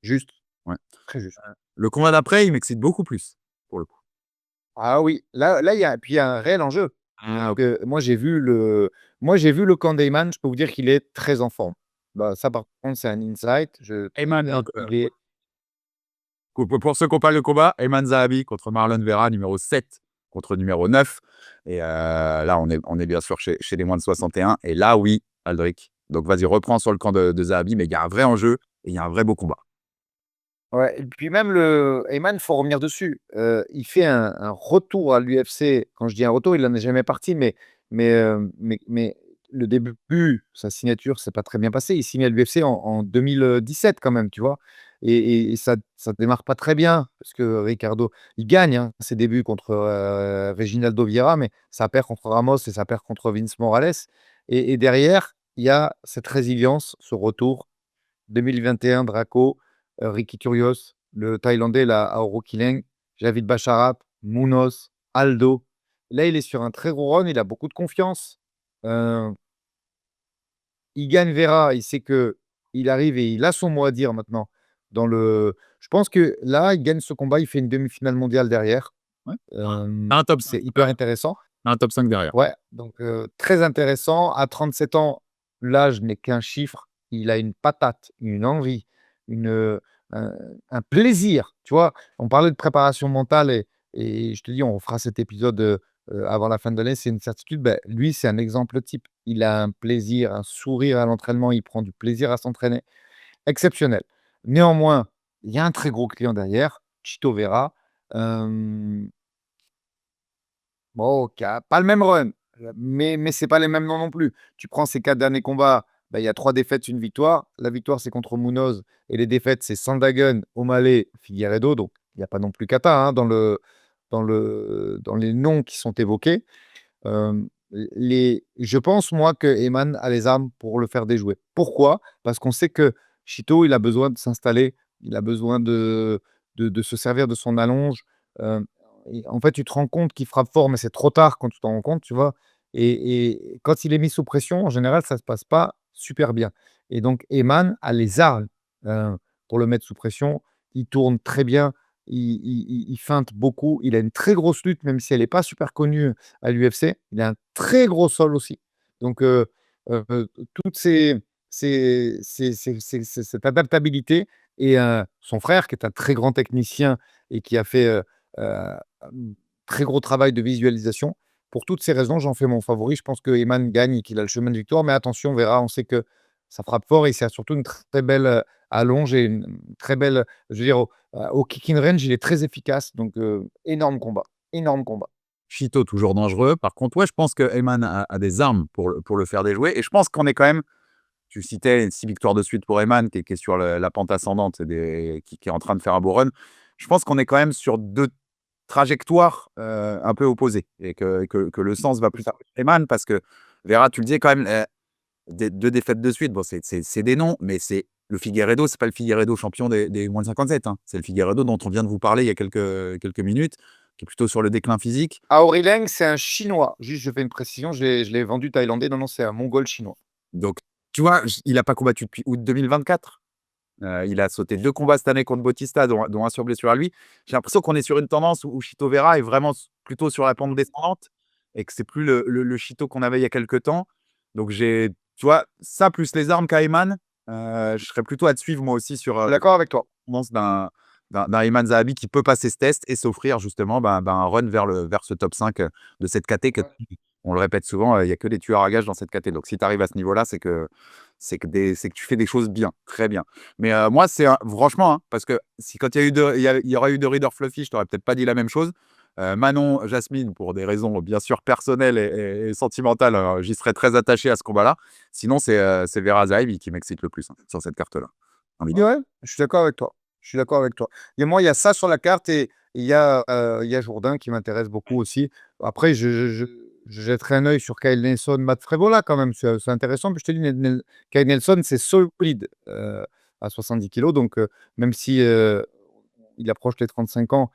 Juste. Ouais. Très juste. Le combat d'après, il m'excite beaucoup plus, pour le coup. Ah oui, là, il y a un réel enjeu. Ah OK. Moi, j'ai vu le camp d'Eyman, je peux vous dire qu'il est très en forme. Bah, ça, par contre, c'est un insight. Ayman, Il est pour ceux qui ont pas le combat, Ayman Zahabi contre Marlon Vera, numéro 7 contre numéro 9 et là, on est bien sûr chez les moins de 61 et là, oui, Aldric. Donc vas-y, reprends sur le camp de Zahabi, mais il y a un vrai enjeu et il y a un vrai beau combat. Ouais, et puis même le Heyman, faut revenir dessus. Il fait un retour à l'UFC. Quand je dis un retour, il en est jamais parti, mais le début, sa signature s'est pas très bien passé. Il signe à l'UFC en 2017 quand même, tu vois? Et ça démarre pas très bien parce que Ricardo il gagne, hein, ses débuts contre, Reginaldo Vieira, mais ça perd contre Ramos et ça perd contre Vince Morales, et derrière, il y a cette résilience, ce retour. 2021, Draco, Ricky Kyrgios, le Thaïlandais là, Auro Kileng, Javid Basharap, Munoz, Aldo. Là, il est sur un très gros run, il a beaucoup de confiance. Heu, il gagne Vera, il sait qu'il arrive et il a son mot à dire maintenant je pense que là, il gagne ce combat, il fait une demi-finale mondiale derrière. Ouais. Tu un top 5 C'est hyper intéressant. un top 5 derrière. Ouais, donc très intéressant. À 37 ans, l'âge n'est qu'un chiffre. Il a une patate, une envie, une, un un plaisir, tu vois? On parlait de préparation mentale, et je te dis, on fera cet épisode, avant la fin de l'année, c'est une certitude. Beh, lui, c'est un exemple type. Il a un plaisir, un sourire à l'entraînement, il prend du plaisir à s'entraîner, exceptionnel. Néanmoins, il y a un très gros client derrière, Chito Vera. Hem Bon, OK, pas le même run, mais c'est pas les mêmes noms non plus. Tu prends ses 4 derniers combats, bah, il y a 3 défaites, une victoire. La victoire, c'est contre Munoz, et les défaites, c'est Sandhagen, O'Malley, Figueiredo, donc il y a pas non plus cata, hein, dans les noms qui sont évoqués. Je pense, moi, que Eman a les armes pour le faire déjouer. Pourquoi? Parce qu'on sait que Chito, il a besoin de s'installer, il a besoin de se servir de son allonge. Euh, et en fait, tu te rends compte qu'il frappe fort, mais c'est trop tard quand tu t'en rends compte, tu vois. Et quand il est mis sous pression, en général, ça se passe pas super bien. Et donc, Eman a les armes euh, pour le mettre sous pression. Il tourne très bien, il feinte beaucoup, il a une très grosse lutte, même si elle n'est pas super connue à l'UFC. Il a un très gros sol aussi. Donc, toutes cette adaptabilité et son frère, qui est un très grand technicien et qui a fait un très gros travail de visualisation. Pour toutes ces raisons, j'en fais mon favori. Je pense que Eman gagne et qu'il a le chemin de victoire. Mais attention, on verra. On sait que ça frappe fort et c'est surtout une très belle allonge et une très belle. Je veux dire, au kicking range, il est très efficace. Donc, énorme combat. Énorme combat. Chito, toujours dangereux. Par contre, ouais, je pense que Heyman a des armes pour le faire déjouer. Et je pense qu'on est quand même, tu citais 6 victoires de suite pour Heyman, qui est sur la pente ascendante, qui est en train de faire un beau run. Je pense qu'on est quand même sur 2 trajectoires un peu opposées. Et que le sens va plus à Heyman, parce que Vera, tu le disais quand même, 2 défaites de suite. Bon, c'est des noms, mais c'est le Figueiredo, c'est pas le Figueiredo champion des moins de 57. Hein. C'est le Figueiredo dont on vient de vous parler il y a quelques minutes, qui est plutôt sur le déclin physique. Aurilang, c'est un Chinois. Juste, je fais une précision, je l'ai vendu thaïlandais. Non, non, c'est un Mongol chinois. Donc, tu vois, il n'a pas combattu depuis août 2024. Il a sauté 2 combats cette année contre Bautista, dont un sur blessure à lui. J'ai l'impression qu'on est sur une tendance où Chito Vera est vraiment plutôt sur la pente descendante et que c'est plus le Chito qu'on avait il y a quelques temps. Donc, tu vois, ça plus les armes qu'Ayman, je serais plutôt à te suivre moi aussi sur Je suis d'accord avec toi. tendance d'un Ayman Zahabi qui peut passer ce test et s'offrir justement un run vers ce top 5 de cette KT. Ouais. On le répète souvent, il n'y a que des tueurs à gages dans cette KT. Donc si tu arrives à ce niveau-là, c'est que tu fais des choses bien, très bien. Mais moi, franchement, hein, parce que si quand il y aurait eu de Reader Fluffy, je t'aurais peut-être pas dit la même chose. Manon, Jasmine, pour des raisons bien sûr personnelles et sentimentales, j'y serais très attaché à ce combat-là. Sinon, c'est Vera Zaïbi qui m'excite le plus, hein, sur cette carte-là. Ouais, je suis d'accord avec toi. Je suis d'accord avec toi. Et moi, il y a ça sur la carte et il y a Jourdain qui m'intéresse beaucoup aussi. Après, je jetterai un œil sur Kyle Nelson, Matt Frevola quand même. C'est intéressant. Puis je te dis, Kyle Nelson, c'est solide à 70 kilos. Donc, même si il approche les 35 ans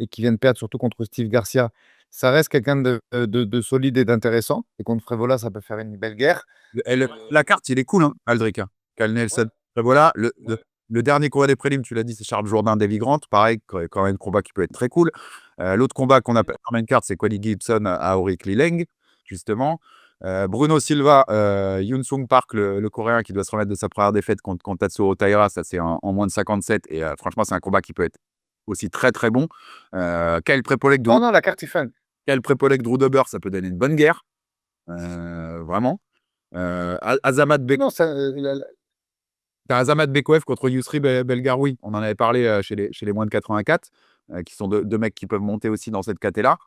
et qu'il vient de perdre surtout contre Steve Garcia, ça reste quelqu'un de solide et d'intéressant. Et contre Frevola, ça peut faire une belle guerre. La carte, il est cool, hein, Aldrich. Cal Nelson. Après, voilà, le dernier combat des prélims, tu l'as dit, c'est Charles Jourdain, Davy Grant. Pareil, quand même un combat qui peut être très cool. L'autre combat qu'on appelle en main carte, c'est Cody Gibson à Auric Lileng, justement. Bruno Silva, Yoon Sung Park, le Coréen qui doit se remettre de sa première défaite contre Tatsuro Taira, ça c'est en moins de 57. Et franchement, c'est un combat qui peut être aussi très très bon. Kyle Prepolek, Non, non, la carte est fun. Drew Dober, ça peut donner une bonne guerre. Vraiment. Azamat Non, T'as Azamat Bekoev contre Yousri Belgaroui. On en avait parlé chez les moins de 84, qui sont deux mecs qui peuvent monter aussi dans cette caté-là.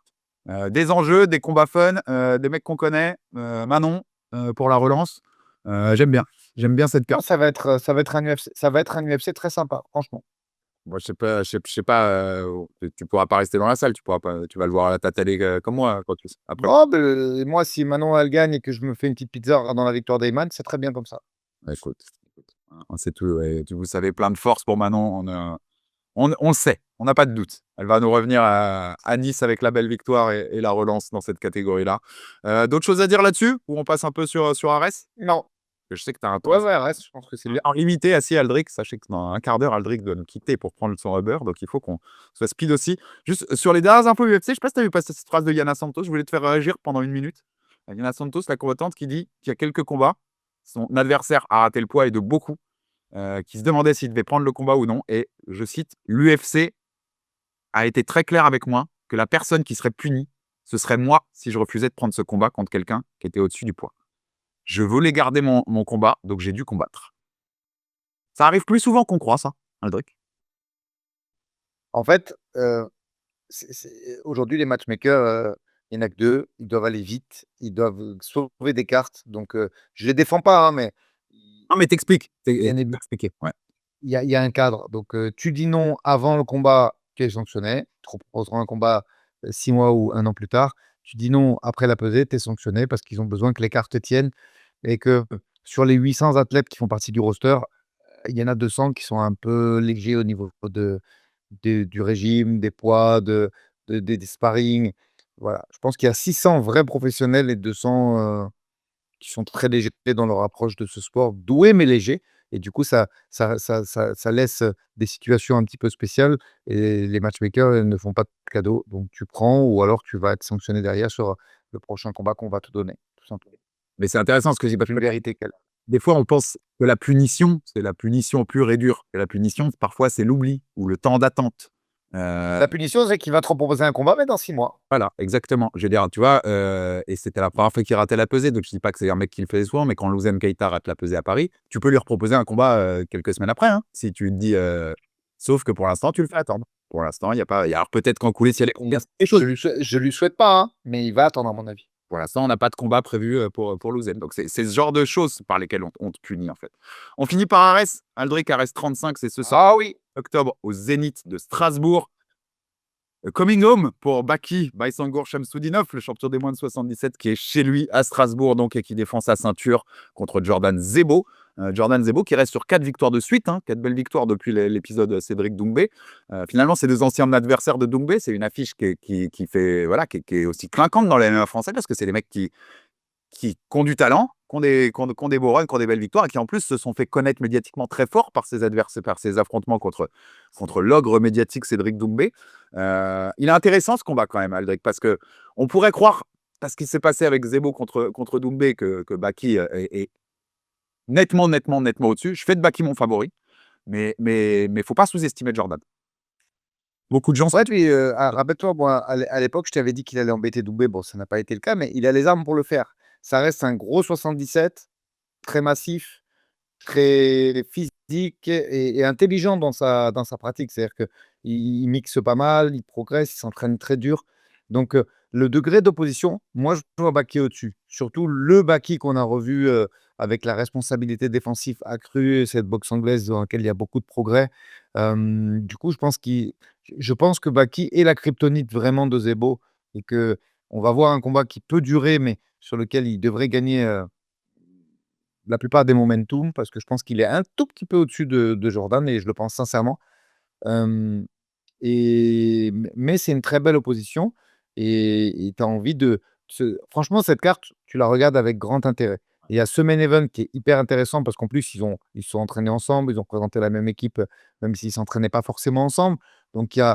Des enjeux, des combats fun, des mecs qu'on connaît. Manon, pour la relance. J'aime bien. J'aime bien cette non, carte. ça va être un UFC, ça va être un UFC très sympa, franchement. Moi, je sais pas, tu pourras pas rester dans la salle. Tu vas le voir à ta télé comme moi. Après, Oh, moi, si Manon elle gagne et que je me fais une petite pizza dans la victoire d'Eyman, c'est très bien comme ça. écoute, hein, c'est tout. Ouais. Vous savez, plein de force pour Manon. On le sait, on n'a pas de doute. Elle va nous revenir à Nice avec la belle victoire et la relance dans cette catégorie-là. D'autres choses à dire là-dessus? Ou on passe un peu sur Arès? Non. Je sais que tu as un Ouais, ouais, reste, je pense que c'est bien. temps limité assis, Aldric. Sachez que dans un quart d'heure, Aldric doit nous quitter pour prendre son Uber. Donc il faut qu'on soit speed aussi. Juste sur les dernières infos UFC, je ne sais pas si tu as vu passer cette phrase de Yana Santos. Je voulais te faire réagir pendant une minute. Yana Santos, la combattante, qui dit qu'il y a quelques combats. Son adversaire a raté le poids et de beaucoup. Qui se demandait s'il devait prendre le combat ou non. Et je cite, l'UFC a été très clair avec moi que la personne qui serait punie, ce serait moi si je refusais de prendre ce combat contre quelqu'un qui était au-dessus du poids. Je voulais garder mon combat, donc j'ai dû combattre. Ça arrive plus souvent qu'on croit, ça, Aldric. En fait, aujourd'hui, les matchmakers, il n'y en a que deux. Ils doivent aller vite. Ils doivent sauver des cartes. Donc, je ne les défends pas, hein, mais Non, mais t'expliques. bien évidemment, T'expliquer. Ouais. il y a un cadre. Donc, tu dis non avant le combat, tu es sanctionné. Tu proposeras un combat 6 mois ou un an plus tard. tu dis non après la pesée, tu es sanctionné parce qu'ils ont besoin que les cartes tiennent et que sur les 800 athlètes qui font partie du roster, il y en a 200 qui sont un peu légers au niveau du régime, des poids, des sparring. Voilà, je pense qu'il y a 600 vrais professionnels et 200 qui sont très légers dans leur approche de ce sport, doués mais légers. Et du coup, ça laisse des situations un petit peu spéciales et les matchmakers ne font pas de cadeaux. Donc tu prends ou alors tu vas être sanctionné derrière sur le prochain combat qu'on va te donner, tout simplement. Mais c'est intéressant ce que je dis parce C'est que une vérité qu'elle des fois, on pense que la punition, c'est la punition pure et dure. Et la punition, parfois, c'est l'oubli ou le temps d'attente. La punition, c'est qu'il va te proposer un combat, mais dans 6 mois. Voilà, exactement. Je veux dire, tu vois, et c'était la première fois qu'il ratait la pesée, donc je dis pas que c'est un mec qui le faisait souvent, mais quand Louzen Keita rate la pesée à Paris, tu peux lui reproposer un combat, quelques semaines après, hein, si tu te dis, sauf que pour l'instant, tu le fais attendre. Pour l'instant, il y a pas alors peut-être qu'en coulisses, il y a des choses. Je lui souhaite pas, hein, mais il va attendre à mon avis. Pour l'instant, on n'a pas de combat prévu, pour Louzen. Donc c'est ce genre de choses par lesquelles on te punit, en fait. On finit par Arès, Aldric Arès 35, c'est ce Ah oui! octobre au Zénith de Strasbourg. Coming home pour Baki Baysangour Shamsudinov, le champion des moins de 77, qui est chez lui à Strasbourg donc, et qui défend sa ceinture contre Jordan Zebo. Jordan Zebo qui reste sur 4 victoires de suite, 4 belles victoires depuis l'épisode Cédric Doumbé. Finalement, c'est 2 anciens adversaires de Doumbé. C'est une affiche qui fait, voilà, qui est aussi clinquante dans les MMA français parce que c'est des mecs qui ont du talent, qui ont des beaux runs, qui ont des belles victoires et qui en plus se sont fait connaître médiatiquement très fort par ses adversaires, par ses affrontements contre l'ogre médiatique Cédric Doumbé. Il est intéressant ce combat quand même, Aldric, parce que on pourrait croire, parce qu'il s'est passé avec Zebo contre Doumbé, que Baki est nettement au-dessus. Je fais de Baki mon favori, mais faut pas sous-estimer Jordan. Beaucoup de gens. Ouais, puis, rappelle-toi, moi, à l'époque, je t'avais dit qu'il allait embêter Doumbé. Bon, ça n'a pas été le cas, mais il a les armes pour le faire. Ça reste un gros 77, très massif, très physique et intelligent dans sa pratique. C'est-à-dire qu'il mixe pas mal, il progresse, il s'entraîne très dur. Donc, le degré d'opposition, moi, je vois Baki au-dessus. Surtout le Baki qu'on a revu, avec la responsabilité défensive accrue, cette boxe anglaise dans laquelle il y a beaucoup de progrès. Du coup, je pense que Baki est la kryptonite vraiment de Zebo et qu'on va voir un combat qui peut durer, mais sur lequel il devrait gagner, la plupart des momentum parce que je pense qu'il est un tout petit peu au-dessus de Jordan et je le pense sincèrement. Hem mais c'est une très belle opposition et tu as envie franchement, cette carte, tu la regardes avec grand intérêt. Il y a ce main event qui est hyper intéressant parce qu'en plus, ils se sont entraînés ensemble, ils ont présenté la même équipe, même s'ils ne s'entraînaient pas forcément ensemble. Donc le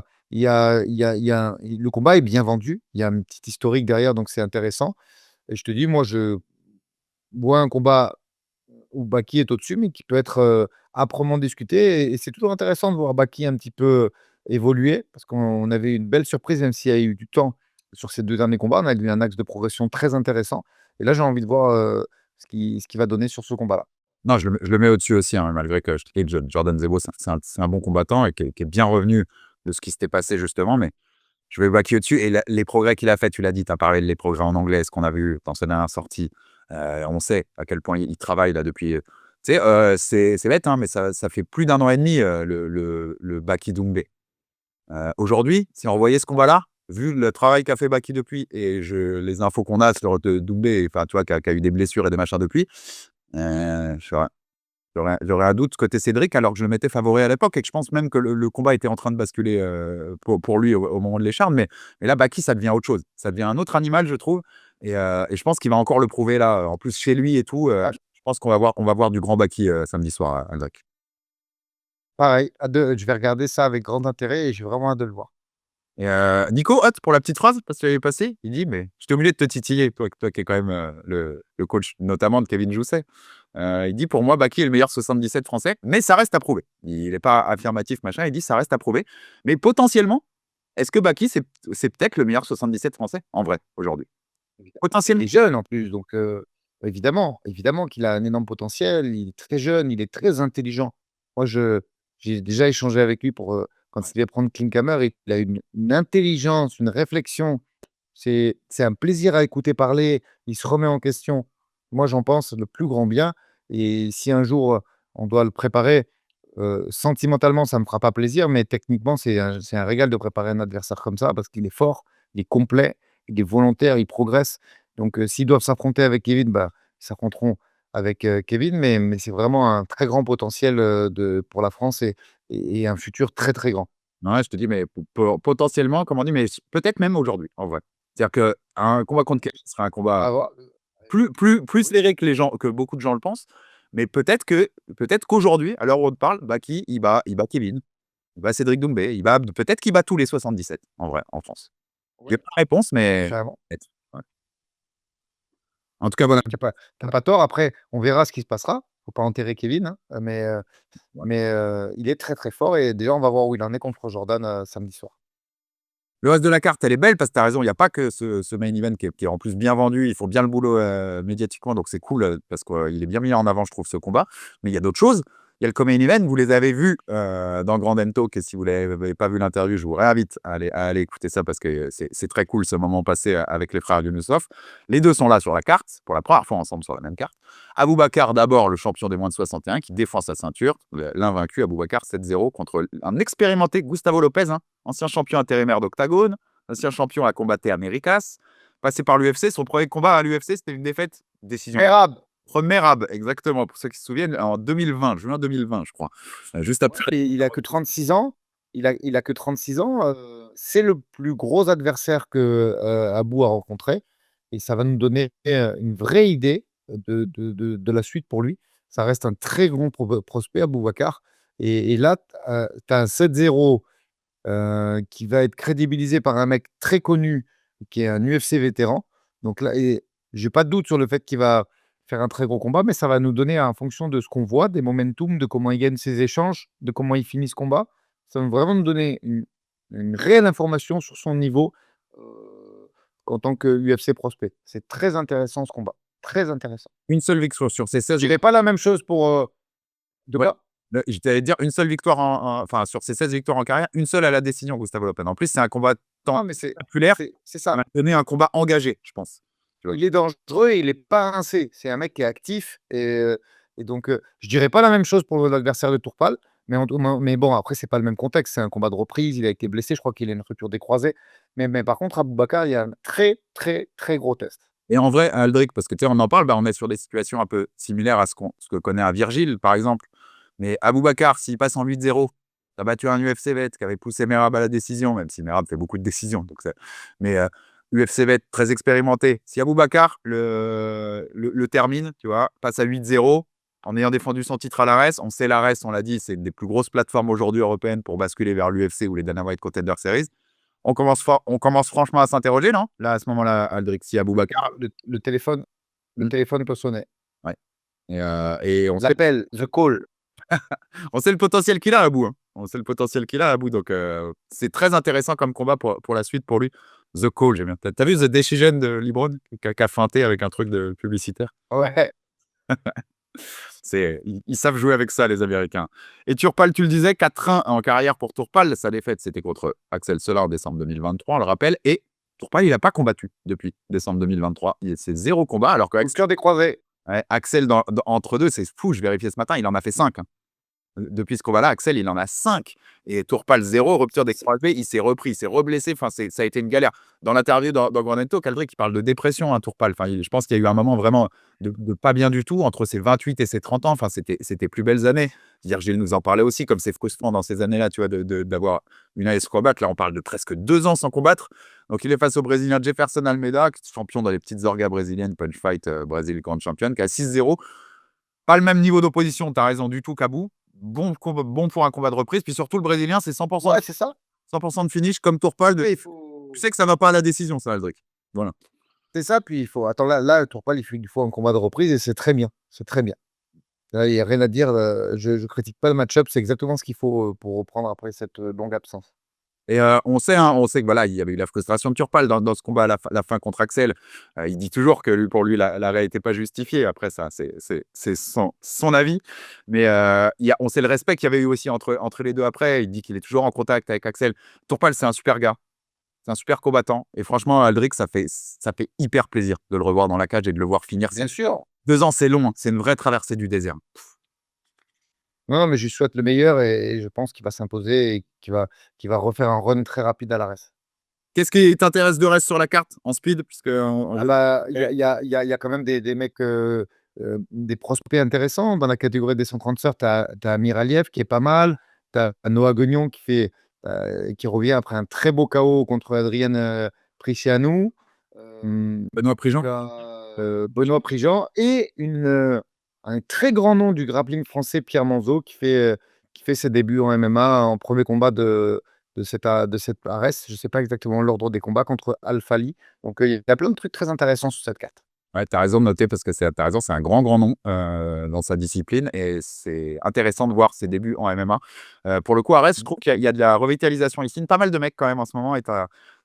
combat est bien vendu. Il y a une petite historique derrière, donc c'est intéressant et je te dis, moi, je vois un combat où Baki est au-dessus, mais qui peut être, âprement discuté et c'est toujours intéressant de voir Baki un petit peu évoluer parce qu'on avait une belle surprise, même s'il y a eu du temps sur ces 2 derniers combats. On a vu un axe de progression très intéressant et là, j'ai envie de voir, ce qui va donner sur ce combat-là. Non, je le mets au-dessus aussi, malgré que je te dis Jordan Zebo, c'est un bon combattant et qui est bien revenu de ce qui s'était passé justement, mais je vais Baki au-dessus et les progrès qu'il a fait, tu l'as dit, tu as parlé des progrès en anglais, ce qu'on a vu dans sa dernière sortie. On sait à quel point il travaille là depuis. Tu sais, c'est bête, mais ça fait plus d'1 an et demi, le Baki Doumbé. Aujourd'hui, si on voyait ce combat-là, vu le travail qu'a fait Baki depuis et les infos qu'on a sur Doumbé, enfin, tu vois, qui a eu des blessures et des machins depuis, j'aurais un doute côté Cédric, alors que je le mettais favori à l'époque et que je pense même que le combat était en train de basculer, pour lui au moment de l'écharde. Mais là, Baki, ça devient autre chose. Ça devient un autre animal, je trouve et je pense qu'il va encore le prouver là, en plus chez lui et tout, Ah, je pense qu'on va voir du grand Baki, samedi soir à Aldric. pareil, je vais regarder ça avec grand intérêt et j'ai vraiment hâte de le voir. Et Nico, hâte pour la petite phrase, parce que tu l'avais passée, il dit: «Mais j'étais obligé de te titiller, toi qui es quand même, le coach notamment de Kevin Jousset». Il dit: «Pour moi, Baki est le meilleur 77 français, mais ça reste à prouver». Il est pas affirmatif, machin, il dit: «Ça reste à prouver». Mais potentiellement, est-ce que Baki, c'est peut-être le meilleur 77 français, en vrai, aujourd'hui? Il Potentiellement. est jeune en plus, donc évidemment qu'il a un énorme potentiel. Il est très jeune, il est très intelligent. Moi, j'ai déjà échangé avec lui quand il devait prendre Klinkhammer. Il a une intelligence, une réflexion. C'est un plaisir à écouter parler. Il se remet en question. Moi, j'en pense le plus grand bien et si un jour, on doit le préparer, sentimentalement, ça ne me fera pas plaisir, mais techniquement, c'est un régal de préparer un adversaire comme ça parce qu'il est fort, il est complet il est volontaire, il progresse. Donc, s'ils doivent s'affronter avec Kevin, bah, ils s'affronteront avec, Kevin, mais c'est vraiment un très grand potentiel, pour la France et un futur très, très grand. Ouais, je te dis, mais potentiellement, comme on dit, mais peut-être même aujourd'hui, en vrai. C'est-à-dire qu'un combat contre Kevin serait un combat À voir, plus oui. serré que beaucoup de gens le pensent, mais peut-être qu'aujourd'hui, à l'heure où on te parle, Baki, il bat Kevin, il bat Cédric Doumbé, peut-être qu'il bat tous les 77, en vrai, en France. Oui, J'ai pas la réponse, mais carrément. peut-être, ouais. En tout cas, voilà. Tu as pas tort. Après, on verra ce qui se passera. Faut pas enterrer Kevin, hein, Ouais. il est très, très fort et déjà, on va voir où il en est contre Jordan, samedi soir. Le reste de la carte, elle est belle parce que tu as raison, il y a pas que ce main event qui est en plus bien vendu. Ils font bien le boulot, médiatiquement, donc c'est cool, parce qu'il est bien mis en avant, je trouve, ce combat. Mais il y a d'autres choses. Il y a le co-main event, vous les avez vus, dans Grand Talk et si vous l'avez pas vu l'interview, je vous réinvite à aller écouter ça parce que c'est très cool ce moment passé avec les frères Younoussov. Les 2 sont là sur la carte, pour la première fois ensemble sur la même carte. Aboubacar, d'abord, le champion des moins de 61 qui défend sa ceinture, l'invaincu Aboubacar 7-0 contre un expérimenté Gustavo Lopez, hein. Ancien champion intérimaire d'Octagone, ancien champion à combattre Americas, passé par l'UFC. Son premier combat à l'UFC, c'était une défaite, décision. Merab, Premier Merab, exactement, pour ceux qui se souviennent, en 2020, juin 2020, je crois. Juste ouais, après. et il a que 36 ans. Il a que 36 ans, c'est le plus gros adversaire que, Abou a rencontré et ça va nous donner, une vraie idée de la suite pour lui. Ça reste un très grand prospect, Aboubacar et là, tu as un 7-0 qui va être crédibilisé par un mec très connu, qui est un UFC vétéran. Donc là et j'ai pas de doute sur le fait qu'il va faire un très gros combat, mais ça va nous donner, en fonction de ce qu'on voit, des momentum, de comment il gagne ses échanges, de comment il finit ce combat. Ça va vraiment nous donner une réelle information sur son niveau, heu, en tant que UFC prospect. C'est très intéressant ce combat, très intéressant. Une seule victoire sur ces Je 16. dirais pas la même chose pour, de Ouais, quoi? je t'allais dire une seule victoire enfin, sur ses 16 victoires en carrière, une seule à la décision, Gustavo Lopez. En plus, c'est un combattant Non, mais populaire, c'est ça ça. m'a donné un combat engagé, je pense. Tu vois? Il est dangereux et il est pas rincé. C'est un mec qui est actif et donc je dirais pas la même chose pour l'adversaire de Tourpal, mais bon, après, c'est pas le même contexte. C'est un combat de reprise, il a été blessé, je crois qu'il a une rupture des croisés. Mais par contre, Aboubacar, il y a un très, très, très gros test. Et en vrai, Aldric, parce que tu sais, on en parle, bah, on est sur des situations un peu similaires à ce que connaît un Virgile, par exemple. Mais Aboubacar, s'il passe en 8-0, tu as battu un UFC vet qui avait poussé Merab à la décision, même si Merab fait beaucoup de décisions. Mais UFC vet très expérimenté. Si Aboubacar le termine, tu vois, passe à 8-0, en ayant défendu son titre à l'ARES, on sait l'ARES, on l'a dit, c'est une des plus grosses plateformes aujourd'hui européennes pour basculer vers l'UFC ou les Dana White Contender Series. On commence franchement à s'interroger, non? Là, à ce moment-là, Aldric, si Aboubacar. Le téléphone peut sonner. Ouais, et on sait L'appel, the call. le potentiel qu'il a, Abou, hein. On sait le potentiel qu'il a, Abou, donc c'est très intéressant comme combat pour la suite pour lui. The Call, j'aime bien. Tu vu The Decision de LeBron qui a feinté avec un truc de publicitaire? Ouais. Ils savent jouer avec ça, les Américains. Et Turpal, tu le disais, 4-1 en carrière pour Turpal. Sa défaite, c'était contre Axel Seller en décembre 2023, on le rappelle. Et Turpal, il n'a pas combattu depuis décembre 2023. C'est 0 combat, alors que Rupture des croisés. ouais, Axel, entre deux, c'est fou, je vérifiais ce matin, il en a fait 5, hein. Depuis ce combat-là, Axel, il en a 5. Et Tourpal 0, rupture des croisés, il s'est repris, il s'est reblessé. Enfin, ça a été une galère. Dans l'interview dans Granento, Caldric, il parle de dépression, hein, Tourpal. Enfin, je pense qu'il y a eu un moment vraiment de pas bien du tout entre ses 28 et ses 30 ans. Enfin, c'était plus belles années. Virgile nous en parlait aussi, comme c'est frustrant dans ces années-là, tu vois, d'avoir une AS combattre. Là, on parle de presque 2 ans sans combattre. Donc, il est face au Brésilien Jefferson Almeida, champion dans les petites orgas brésiliennes, Punch Fight, Brésil Grand Champion, qui a 6-0. Pas le même niveau d'opposition, tu as raison du tout, Kabou. Bon pour un combat de reprise. Puis surtout, le Brésilien, c'est 100%, Ouais, c'est ça. 100% de finish comme Tourpal. Oui, il Tu faut sais que ça va pas à la décision, ça, Aldric. Voilà. c'est ça, puis il faut attends là, Tourpal, il faut un combat de reprise et c'est très bien, c'est très bien. Là, il y a rien à dire, je critique pas le match-up, c'est exactement ce qu'il faut, pour reprendre après cette, longue absence. Et on sait que voilà, il y avait eu la frustration de Turpal dans ce combat à la fin contre Axel. Il dit toujours que pour lui, l'arrêt n'était pas justifié. Après, ça, c'est son avis. Mais on sait le respect qu'il y avait eu aussi entre les deux après. Il dit qu'il est toujours en contact avec Axel. Turpal, c'est un super gars. C'est un super combattant. Et franchement, Aldric, ça fait hyper plaisir de le revoir dans la cage et de le voir finir. Bien sûr. 2 ans, c'est long, hein. C'est une vraie traversée du désert. Non, non, mais je lui souhaite le meilleur et je pense qu'il va s'imposer et qu'il va refaire un run très rapide à l'ARES. Qu'est-ce qui t'intéresse de reste sur la carte en speed? Puisque Ah bah, il y a quand même des mecs, des prospects intéressants. Dans la catégorie des 130 tu as Amir Aliev qui est pas mal. Tu as Noah Gagnon qui revient après un très beau KO contre Adrien Priciano. Benoît Tu Prigent. as Benoît Prigent et un très grand nom du grappling français, Pierre Manzo, qui fait ses débuts en MMA en premier combat de cette ARES. Je ne sais pas exactement l'ordre des combats contre Al-Fali. Donc, il y a plein de trucs très intéressants sur cette carte. Ouais, tu as raison de noter parce que tu raison, c'est un grand, grand nom dans sa discipline et c'est intéressant de voir ses débuts en MMA. Pour le coup, Arès, je trouve qu'il y a de la revitalisation. Il signe pas mal de mecs quand même en ce moment et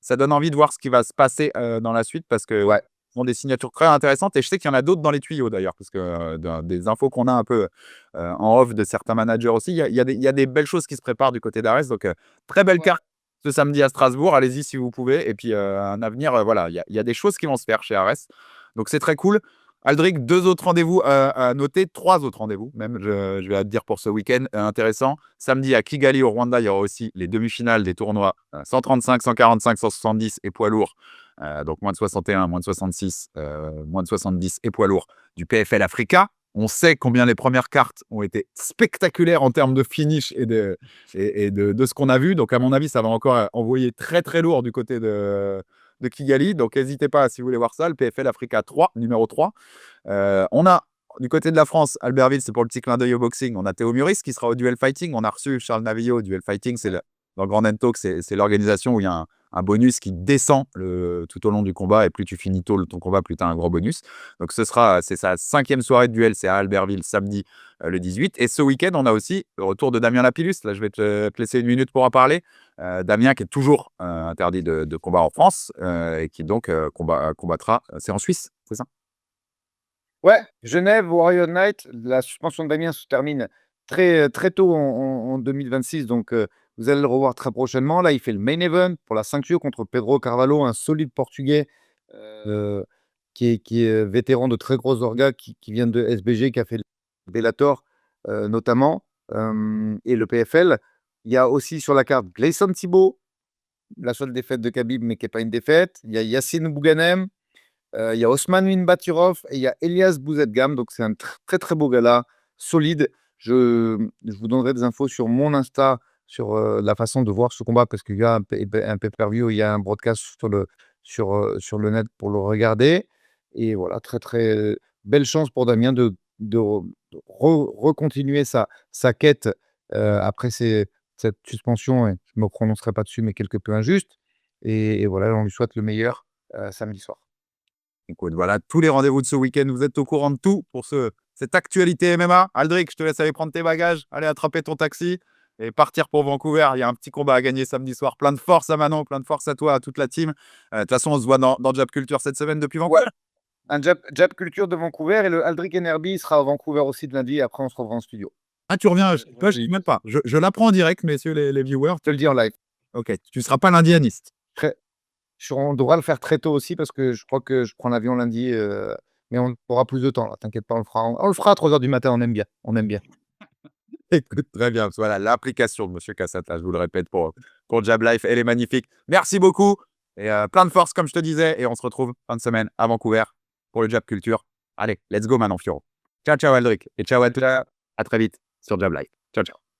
ça donne envie de voir ce qui va se passer dans la suite parce que Ouais. ils ont des signatures très intéressantes et je sais qu'il y en a d'autres dans les tuyaux d'ailleurs parce que des infos qu'on a un peu en off de certains managers aussi, il y a des belles choses qui se préparent du côté d'Arès. Donc, très belle Ouais. carte ce samedi à Strasbourg. Allez-y si vous pouvez. Et puis, un avenir, voilà, il y a des choses qui vont se faire chez Arès. Donc c'est très cool. Aldric, 2 autres rendez-vous à noter, 3 autres rendez-vous, même, je vais te dire pour ce week-end intéressant. Samedi à Kigali, au Rwanda, il y aura aussi les demi-finales des tournois 135, 145, 170 et poids lourd. Donc moins de 61, moins de 66, moins de 70 et poids lourd du PFL Africa. On sait combien les premières cartes ont été spectaculaires en termes de finish et de ce qu'on a vu. Donc, à mon avis, ça va encore envoyer très, très lourd du côté de Kigali. Donc, n'hésitez pas si vous voulez voir ça. Le PFL Africa 3, numéro 3. On a du côté de la France, Albertville, c'est pour le petit clin d'œil au boxing. On a Théo Muris qui sera au Duel Fighting. On a reçu Charles Navillo. Duel Fighting, dans Grand Talk, c'est l'organisation où il y a un bonus qui descend tout au long du combat. Et plus tu finis tôt ton combat, plus tu as un gros bonus. Donc, c'est sa 5e soirée de duel. C'est à Albertville, samedi le 18. Et ce week-end, on a aussi le retour de Damien Lapillus. Là, je vais te laisser une minute pour en parler. Damien qui est toujours interdit de combat en France et qui donc combattra. C'est en Suisse, c'est ça? Ouais, Genève, Warrior Night, la suspension de Damien se termine très tôt en 2026, donc vous allez le revoir très prochainement. Là, il fait le main event pour la ceinture contre Pedro Carvalho, un solide Portugais euh, qui est vétéran de très grosses orgas, qui vient de SBG, qui a fait le Bellator notamment, et le PFL. Il y a aussi sur la carte Gleison Thibault, la seule défaite de Khabib, mais qui n'est pas une défaite. Il y a Yassine Bouganem. Il y a Osman Minbatirov et il y a Elias Bouzetgam. Donc, c'est un très, très beau gala, solide. Je vous donnerai des infos sur mon Insta, sur la façon de voir ce combat, parce qu'il y a un pay-per-view, il y a un broadcast sur le net pour le regarder. Et voilà, très, très belle chance pour Damien de recontinuer sa quête après cette suspension. Et je ne me prononcerai pas dessus, mais quelque peu injuste. Et voilà, on lui souhaite le meilleur samedi soir. Écoute, voilà tous les rendez-vous de ce week-end. Vous êtes au courant de tout pour cette actualité MMA. Aldric, je te laisse aller prendre tes bagages, aller attraper ton taxi et partir pour Vancouver. Il y a un petit combat à gagner samedi soir. Plein de force à Manon, plein de force à toi, à toute la team. De toute façon, on se voit dans Jab Culture cette semaine depuis Vancouver. Ouais, un jab culture de Vancouver et le Aldric Enerby sera à Vancouver aussi de lundi. Et après, on se revoit en studio. Ah, tu reviens, je ne même pas. Je l'apprends en direct, messieurs les viewers. Je te le dis en live. Ok, tu ne seras pas l'indianiste. Très- On devra le faire très tôt aussi parce que je crois que je prends l'avion lundi. Mais on aura plus de temps là. T'inquiète pas, on le fera à 3 h du matin. On aime bien. On aime bien. Écoute, très bien. Voilà, l'application de Monsieur Cassata, je vous le répète, pour Jab Life, elle est magnifique. Merci beaucoup et plein de force, comme je te disais. Et on se retrouve fin de semaine à Vancouver pour le Jab Culture. Allez, let's go maintenant, Fioro. Ciao, ciao, Aldric. Et ciao à tous. À très vite sur Jab Life. Ciao, ciao.